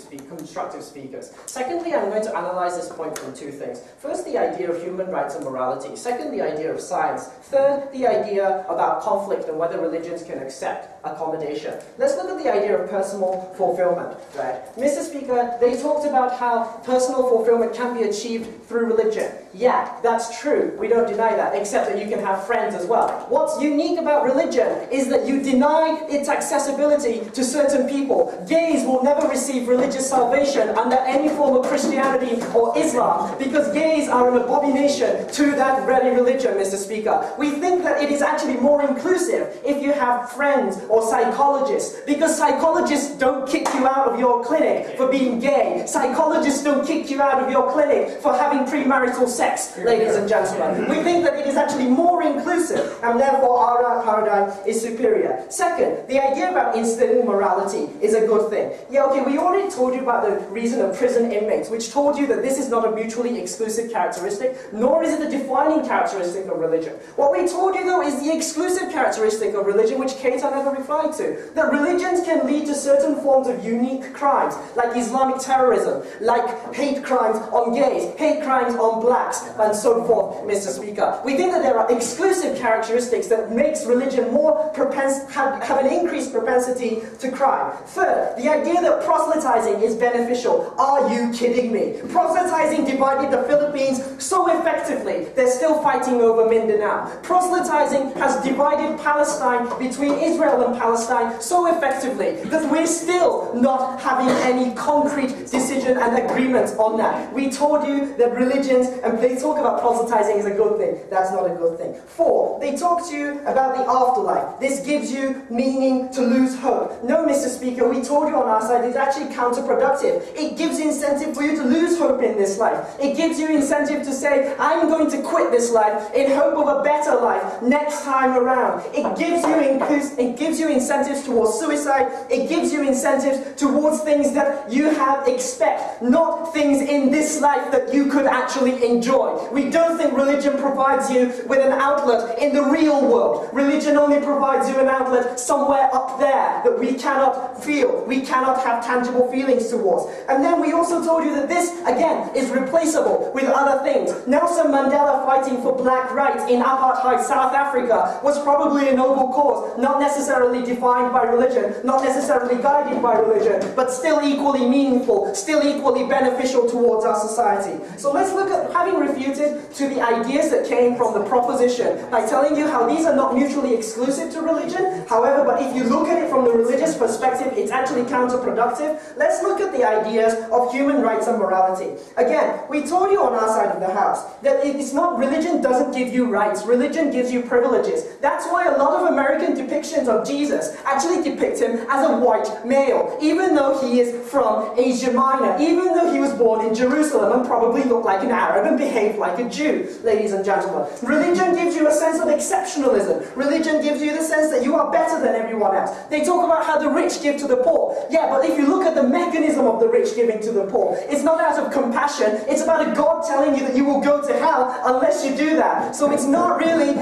speakers. Secondly, I'm going to analyze this point from two things. First, the idea of human rights and morality. Second, the idea of science. Third, the idea about conflict and whether religions can accept accommodation. Let's look at the idea of personal fulfillment, right? Mr. Speaker, they talked about how personal fulfillment can be achieved through religion. Yeah, that's true. We don't deny that, except that you can have friends as well. What's unique about religion is that you deny its accessibility to certain people. Gays will never receive religious salvation under any form of Christianity or Islam, because gays are an abomination to that very religion, Mr. Speaker. We think that it is actually more inclusive if you have friends or psychologists, because psychologists don't kick you out of your clinic for being gay. Psychologists don't kick you out of your clinic for having premarital sex, ladies and gentlemen. We think that it is actually more inclusive, and therefore our paradigm is superior. Second, the idea about instilling morality is a good thing. Yeah, okay, we already told you about the reason of prison inmates, which told you that this is not a mutually exclusive characteristic, nor is it a defining characteristic of religion. What we told you, though, is the exclusive characteristic of religion, which Keita never replied to. That religions can lead to certain forms of unique crimes, like Islamic terrorism, like hate crimes on gays, hate crimes on blacks, and so forth, Mr. Speaker. We think that there are exclusive characteristics that makes religion more have an increased propensity to crime. Third, the idea that proselytizing is beneficial. Are you kidding me? Proselytizing divided the Philippines so effectively, they're still fighting over Mindanao. Proselytizing has divided Palestine between Israel and Palestine so effectively that we're still not having any concrete decision and agreement on that. We told you that religions, and they talk about proselytizing is a good thing. That's not a good thing. Four, they talk to you about the afterlife. This gives you meaning to lose hope. No, Mr. Speaker, we told you on our side it's actually counterproductive. It gives incentive for you to lose hope in this life. It gives you incentive to say, I'm going to quit this life in hope of a better life next time around. It gives you incentives towards suicide. It gives you incentives towards things that you expect, not things in this life that you could actually enjoy. We don't think religion provides you with an outlet in the real world. Religion only provides you an outlet somewhere up there that we cannot feel, we cannot have tangible feelings towards. And then we also told you that this, again, is replaceable with other things. Nelson Mandela fighting for black rights in apartheid South Africa was probably a noble cause, not necessarily defined by religion, not necessarily guided by religion, but still equally meaningful, still equally beneficial towards our society. So let's look at, having refuted to the ideas that came from the proposition by telling you how these are not mutually exclusive to religion. However, but if you look at it from the religious perspective, it's actually counterproductive. Let's look at the ideas of human rights and morality. Again, we told you on our side of the house that it's not, religion doesn't give you rights, religion gives you privileges. That's why a lot of American depictions of Jesus actually depict him as a white male, even though he is from Asia Minor, even though he was born in Jerusalem and probably looked like an Arab and behaved like a Jew, ladies and gentlemen. Religion gives you a sense of exceptionalism. Religion gives you the sense that you are better than everyone else. They talk about how the rich give to the poor. Yeah, but if you look at the mechanism of the rich giving to the poor, it's not out of compassion, it's about a God telling you that you will go to hell unless you do that. So it's not really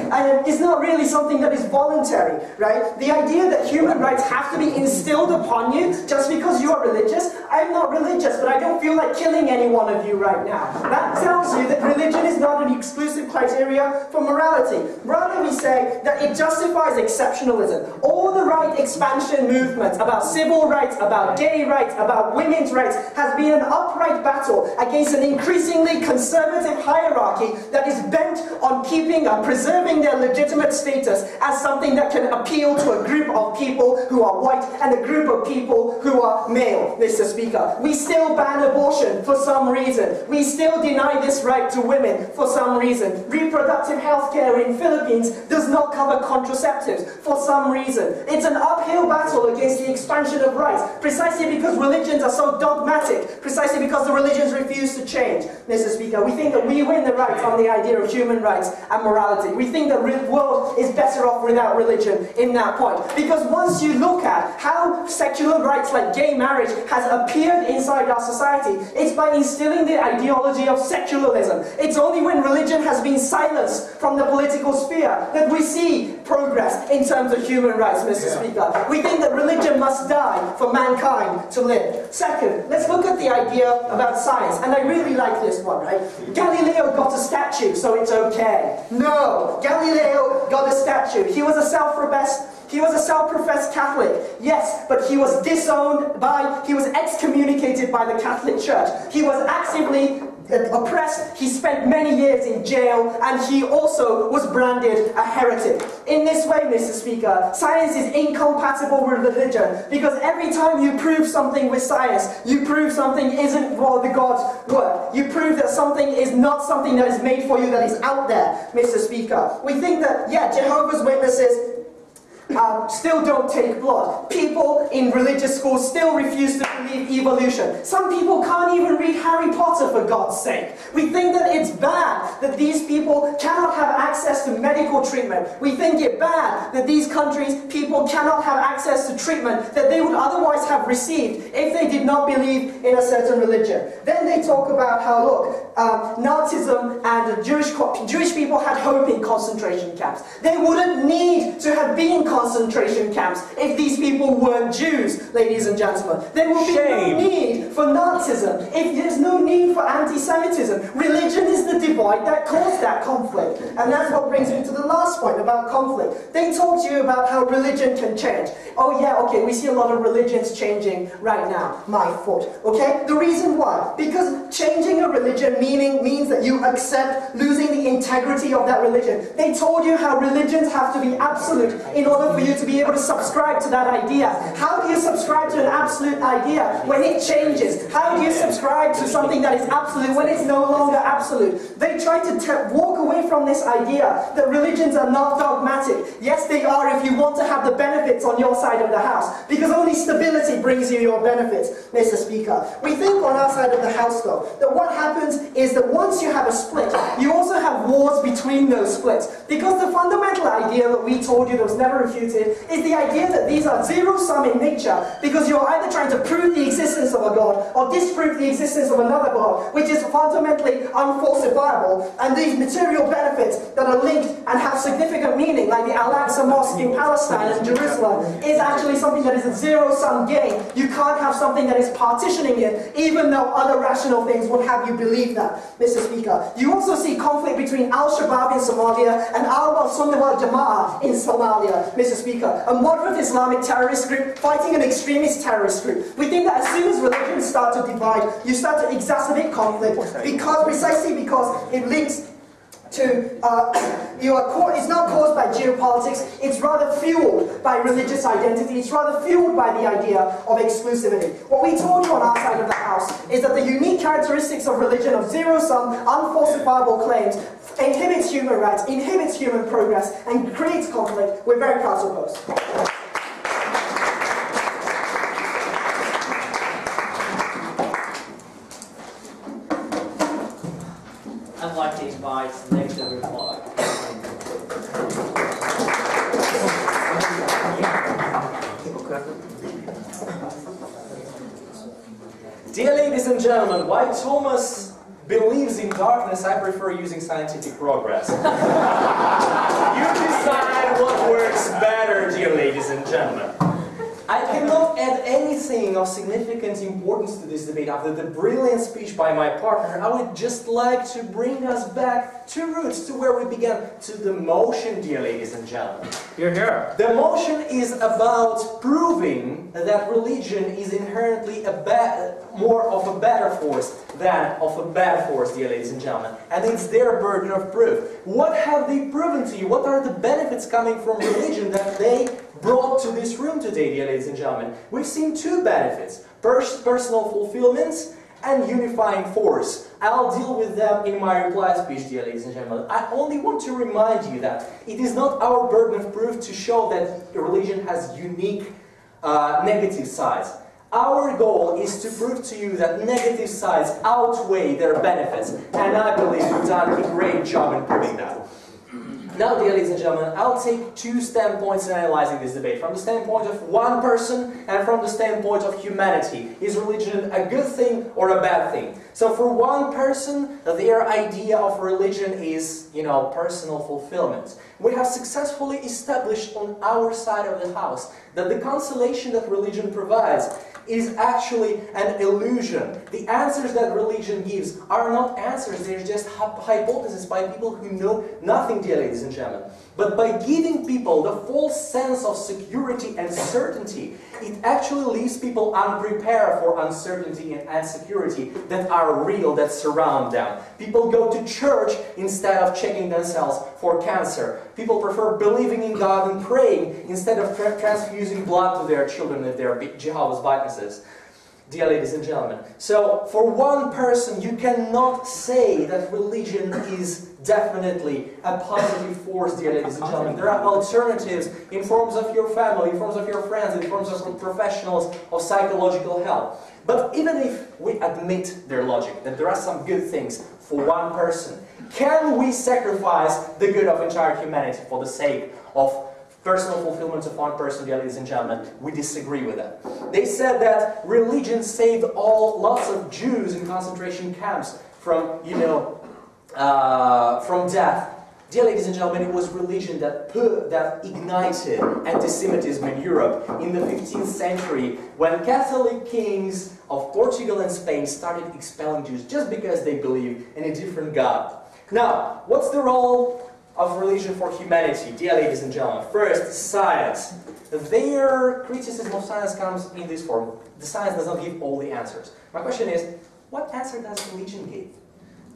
something that is voluntary, right? The idea that human rights have to be instilled upon you just because you are religious. I'm not religious, but I don't feel like killing any one of you right now. That tells you that religion is not an exclusive criteria for morality. Rather, we say that it justifies exceptionalism. All the right expansion movements about civil rights, about gay rights, about women's rights has been an upright battle against an increasingly conservative hierarchy that is bent on keeping and preserving their legitimate status as something that can appeal to a group of people who are white and a group of people who are male, Mr. Speaker. We still ban abortion for some reason. We still deny this right to women for some reason. Reproductive health care in Philippines does not cover contraceptives for some reason. It's an uphill battle against the expansion of rights, precisely because religions are so dogmatic, precisely because the religions refuse to change, Mr. Speaker. We think that we win the right on the idea of human rights and morality. We think that the world is better off without religion in that point. Because once you look at how secular rights like gay marriage has appeared inside our society, it's by instilling the ideology of secularism. It's only when religion has been silenced from the political sphere that we see progress in terms of human rights, Mr. Speaker. We think that religion must die for mankind to live. Second, let's look at the idea about science. And I really like this one, right? Galileo got a statue, so it's okay. No, Galileo got a statue. He was a self-professed Catholic, yes, but he was he was excommunicated by the Catholic Church. He was actively oppressed, he spent many years in jail, and he also was branded a heretic. In this way, Mr. Speaker, science is incompatible with religion, because every time you prove something with science, you prove something isn't the God's word. You prove that something is not something that is made for you, that is out there, Mr. Speaker. We think that, yeah, Jehovah's Witnesses still don't take blood. People in religious schools still refuse to believe evolution. Some people can't even read Harry Potter, for God's sake. We think that it's bad that these people cannot have access to medical treatment. We think it bad that these countries, people cannot have access to treatment that they would otherwise have received if they did not believe in a certain religion. Then they talk about how, look, Nazism and Jewish people had hope in concentration camps. They wouldn't need to have been concentration camps if these people weren't Jews, ladies and gentlemen. There will be no need for Nazism if there's no need for anti-Semitism. Religion is the divide that caused that conflict. And that's what brings me to the last point about conflict. They talk to you about how religion can change. Oh yeah, okay, we see a lot of religions changing right now. My foot. Okay? The reason why? Because changing a religion means that you accept losing the integrity of that religion. They told you how religions have to be absolute in order for you to be able to subscribe to that idea. How do you subscribe to an absolute idea idea when it changes? How do you subscribe to something that is absolute when it's no longer absolute? They try to walk away from this idea that religions are not dogmatic. Yes, they are if you want to have the benefits on your side of the house, because only stability brings you your benefits, Mr. Speaker. We think on our side of the house, though, that what happens is that once you have a split, you also have wars between those splits. Because the fundamental idea that we told you that was never refuted is the idea that these are zero-sum in nature, because you're either trying to prove the existence of a God or disprove the existence of another God, which is fundamentally unfalsifiable, and these material benefits that are linked and have significant meaning, like the Al-Aqsa Mosque in Palestine and Jerusalem, is actually something that is a zero-sum game. You can't have something that is partitioning it, even though other rational things would have you believe that, Mr. Speaker. You also see conflict between Al-Shabaab in Somalia and Al-Sunnah wal Jama'ah in Somalia, Mr. Speaker. A moderate Islamic terrorist group fighting an extremist terrorist group. We think that as soon as religions start to divide, you start to exacerbate conflict, precisely because it links to, it's not caused by geopolitics, it's rather fueled by religious identity, it's rather fueled by the idea of exclusivity. What we told you on our side of the house is that the unique characteristics of religion, of zero-sum, unfalsifiable claims, inhibits human rights, inhibits human progress, and creates conflict. We're very proud to oppose. I'd like to invite the next reply. Dear ladies and gentlemen, while Thomas believes in darkness, I prefer using scientific progress. You decide what works better, dear ladies and gentlemen. I cannot add anything of significant importance to this debate after the brilliant speech by my partner. I would just like to bring us back to roots, to where we began, to the motion, dear ladies and gentlemen. You're here. The motion is about proving that religion is inherently more of a better force than of a bad force, dear ladies and gentlemen. And it's their burden of proof. What have they proven to you? What are the benefits coming from religion that they brought to this room today, dear ladies and gentlemen? We've seen two benefits: personal fulfillments and unifying force. I'll deal with them in my reply speech, dear ladies and gentlemen. I only want to remind you that it is not our burden of proof to show that religion has unique negative sides. Our goal is to prove to you that negative sides outweigh their benefits, and I believe we've done a great job in proving that. Now, dear ladies and gentlemen, I'll take two standpoints in analyzing this debate. From the standpoint of one person and from the standpoint of humanity. Is religion a good thing or a bad thing? So for one person, their idea of religion is, personal fulfillment. We have successfully established on our side of the house that the consolation that religion provides is actually an illusion. The answers that religion gives are not answers, they're just hypotheses by people who know nothing, dear ladies and gentlemen. But by giving people the false sense of security and certainty, it actually leaves people unprepared for uncertainty and insecurity that are real, that surround them. People go to church instead of checking themselves for cancer. People prefer believing in God and praying instead of transfusing blood to their children if they're Jehovah's Witnesses. Dear ladies and gentlemen, so for one person you cannot say that religion is definitely a positive force, dear ladies and gentlemen. There are alternatives in forms of your family, in forms of your friends, in forms of professionals of psychological help. But even if we admit their logic, that there are some good things for one person, can we sacrifice the good of entire humanity for the sake of personal fulfillment of one person, dear ladies and gentlemen? We disagree with that. They said that religion saved lots of Jews in concentration camps from, from death. Dear ladies and gentlemen, it was religion that ignited anti-Semitism in Europe in the 15th century when Catholic kings of Portugal and Spain started expelling Jews just because they believed in a different God. Now, what's the role of religion for humanity, dear ladies and gentlemen? First, science. Their criticism of science comes in this form. The science does not give all the answers. My question is, what answer does religion give?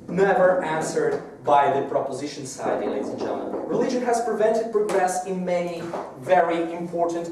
never answered by the proposition side, ladies and gentlemen. Religion has prevented progress in many very important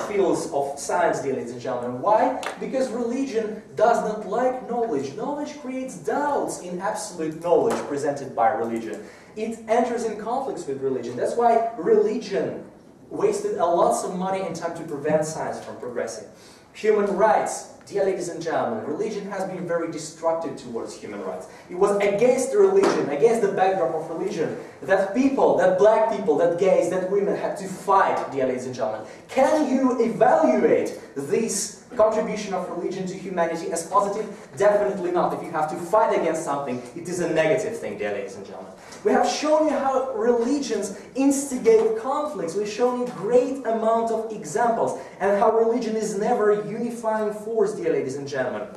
fields of science, ladies and gentlemen. Why? Because religion does not like knowledge. Knowledge creates doubts in absolute knowledge presented by religion. It enters in conflicts with religion. That's why religion wasted a lot of money and time to prevent science from progressing. Human rights. Dear ladies and gentlemen, religion has been very destructive towards human rights. It was against religion, against the backdrop of religion, that people, that black people, that gays, that women had to fight, dear ladies and gentlemen. Can you evaluate this contribution of religion to humanity as positive? Definitely not. If you have to fight against something, it is a negative thing, dear ladies and gentlemen. We have shown you how religions instigate conflicts. We've shown you a great amount of examples and how religion is never a unifying force, dear ladies and gentlemen.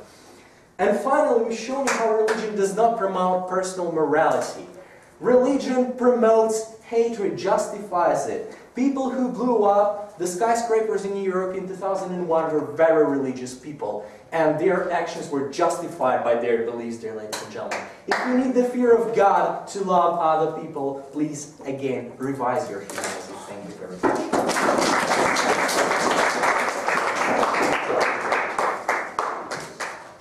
And finally, we've shown you how religion does not promote personal morality. Religion promotes hatred, justifies it. People who blew up the skyscrapers in New York in 2001 were very religious people, and their actions were justified by their beliefs, dear ladies and gentlemen. If you need the fear of God to love other people, please, again, revise your humanity. Thank you very much.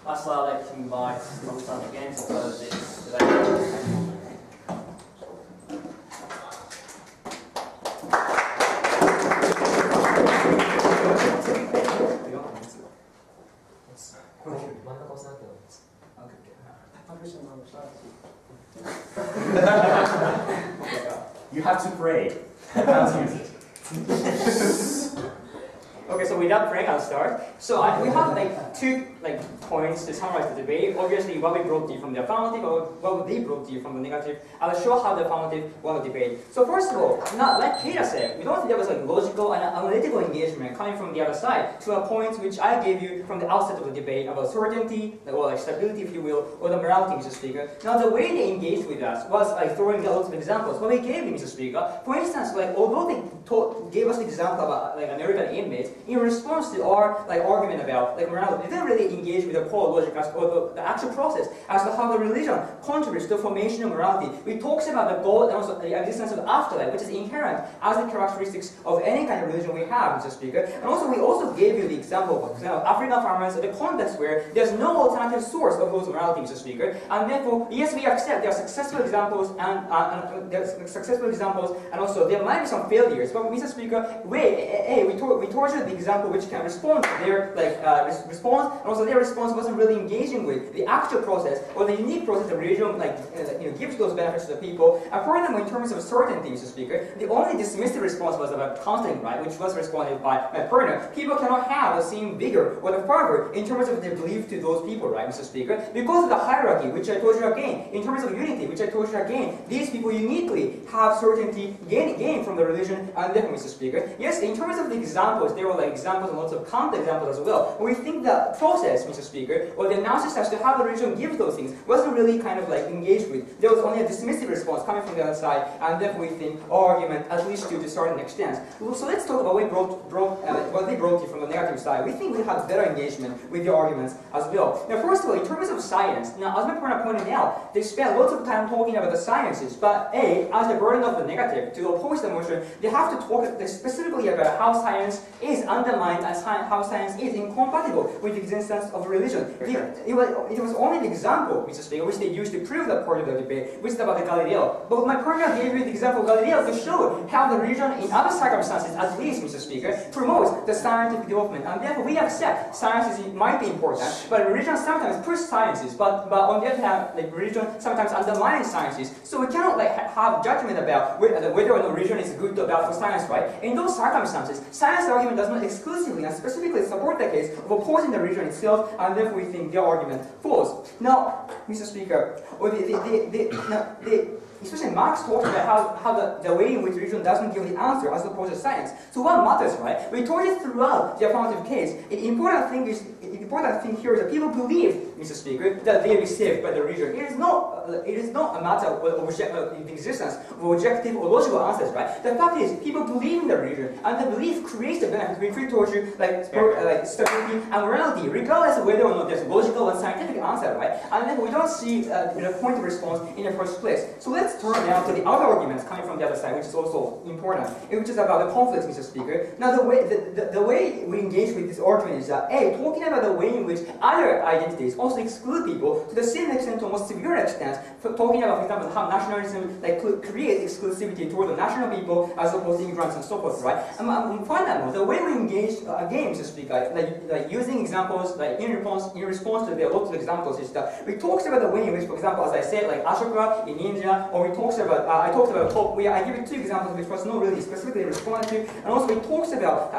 Lastly, I'd like to invite Tomoya again to close this debate. You have to pray. Okay, so without praying, I'll start. So we have two points to summarize the debate. Obviously, what we brought to you from the affirmative, or what they brought to you from the negative. I'll show how the affirmative won the debate. So first of all, like Keita said, we don't think there was logical and analytical engagement coming from the other side to a point which I gave you from the outset of the debate about certainty, or stability, if you will, or the morality, Mr. Speaker. Now, the way they engaged with us was throwing out lots of examples. What we gave you, Mr. Speaker, for instance, although they gave us the example about American inmates, in response to our argument about morality, they didn't really engage with the core logic or the actual process as to how the religion contributes to the formation of morality. We talked about the goal and also the existence of the afterlife, which is inherent as the characteristics of any kind of religion we have, Mr. Speaker. And also, we also gave you the example of African farmers, the context where there's no alternative source of those morality, Mr. Speaker. And therefore, yes, we accept there are successful examples and also there might be some failures. But Mr. Speaker, we tortured the example which can respond to their response, and also their response wasn't really engaging with the actual process or the unique process the religion gives those benefits to the people. And furthermore, in terms of certainty, Mr. Speaker, the only dismissive response was about counseling, right, which was responded by my partner. People cannot have the same vigor or the fervor in terms of their belief to those people, right, Mr. Speaker, because of the hierarchy, which I told you again, in terms of unity, which I told you again, these people uniquely have certainty gained from the religion, and therefore, Mr. Speaker, yes, in terms of the examples, there were examples and lots of counter-examples as well. But we think the process, Mr. Speaker, or the analysis as to how the religion gives those things wasn't really engaged with. There was only a dismissive response coming from the other side, and therefore we think our argument, at least to a certain extent. So let's talk about what they brought you from the negative side. We think we have better engagement with your arguments as well. Now, first of all, in terms of science, now as my partner pointed out, they spend lots of time talking about the sciences, but as the burden of the negative, to oppose the motion, they have to talk specifically about how science is undermined and how science is incompatible with the existence of religion. It was only the example, Mr. Speaker, which they used to prove that part of the debate, which is about the Galileo. But my partner gave you the example of Galileo to show how the religion, in other circumstances, at least, Mr. Speaker, promotes the scientific development. And therefore, we accept sciences might be important, but religion sometimes pushes sciences. But on the other hand, religion sometimes undermines sciences. So we cannot have judgment about whether or not religion is good or bad for science, right? In those circumstances, science argument does not exclusively and specifically support the case of opposing the religion itself, and therefore we think their argument falls. Now, Mr. Speaker, especially Marx talked about how the way in which religion doesn't give the answer as opposed to science. So what matters, right? We told it throughout the affirmative case. The important thing here is that people believe, Mr. Speaker, that they are saved by the religion. It is not a matter of the existence of objective or logical answers, right? The fact is, people believe in the religion, and the belief creates the benefit. We told you, like stability and morality, regardless of whether or not there's a logical and scientific answer, right? And then we don't see the point of response in the first place. So let's turn now to the other arguments coming from the other side, which is also important, which is about the conflicts, Mr. Speaker. Now, the way we engage with this argument is that, talking about the way in which other identities also exclude people to the same extent, to a more severe extent, for talking about, for example, how nationalism could create exclusivity toward the national people as opposed to immigrants and so forth, right? And finally, the way we engage again, Mr. Speaker, like using examples, like in response to the lots of examples, is that we talked about the way in which, for example, as I said, like Ashoka in India, or we talked about, I talked about hope. I give you two examples which was not really specifically responded to, and also we talked about,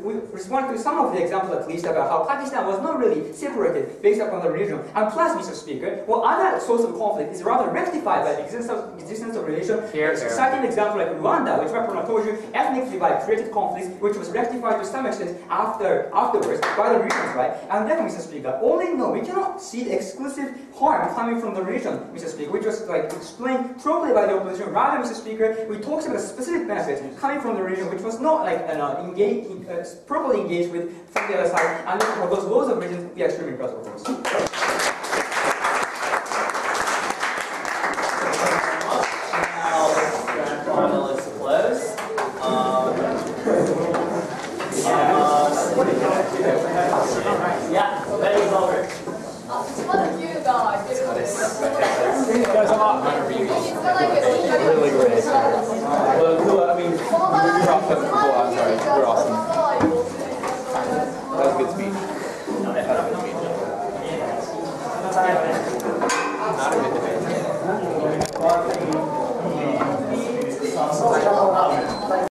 we responded to some of the examples at least about how Pakistan was not really separated based upon the religion. And plus, Mr. Speaker, other source of conflict is rather rectified by the existence of religion. Citing an example like Rwanda, which I told you, ethnic divide created conflicts, which was rectified to some extent afterwards by the religions, right? And therefore, Mr. Speaker, we cannot see the exclusive harm coming from the religion, Mr. Speaker, which was explained properly by the opposition. Rather, Mr. Speaker, we talked about specific benefits coming from the religion, which was not properly engaged with from the other side, and for those laws of religion, we are extremely proud of those. Yeah, very over. Really great. Well, cool. I mean, you're awesome. I'm sorry. You're awesome. That was a good speech. That was a good speech.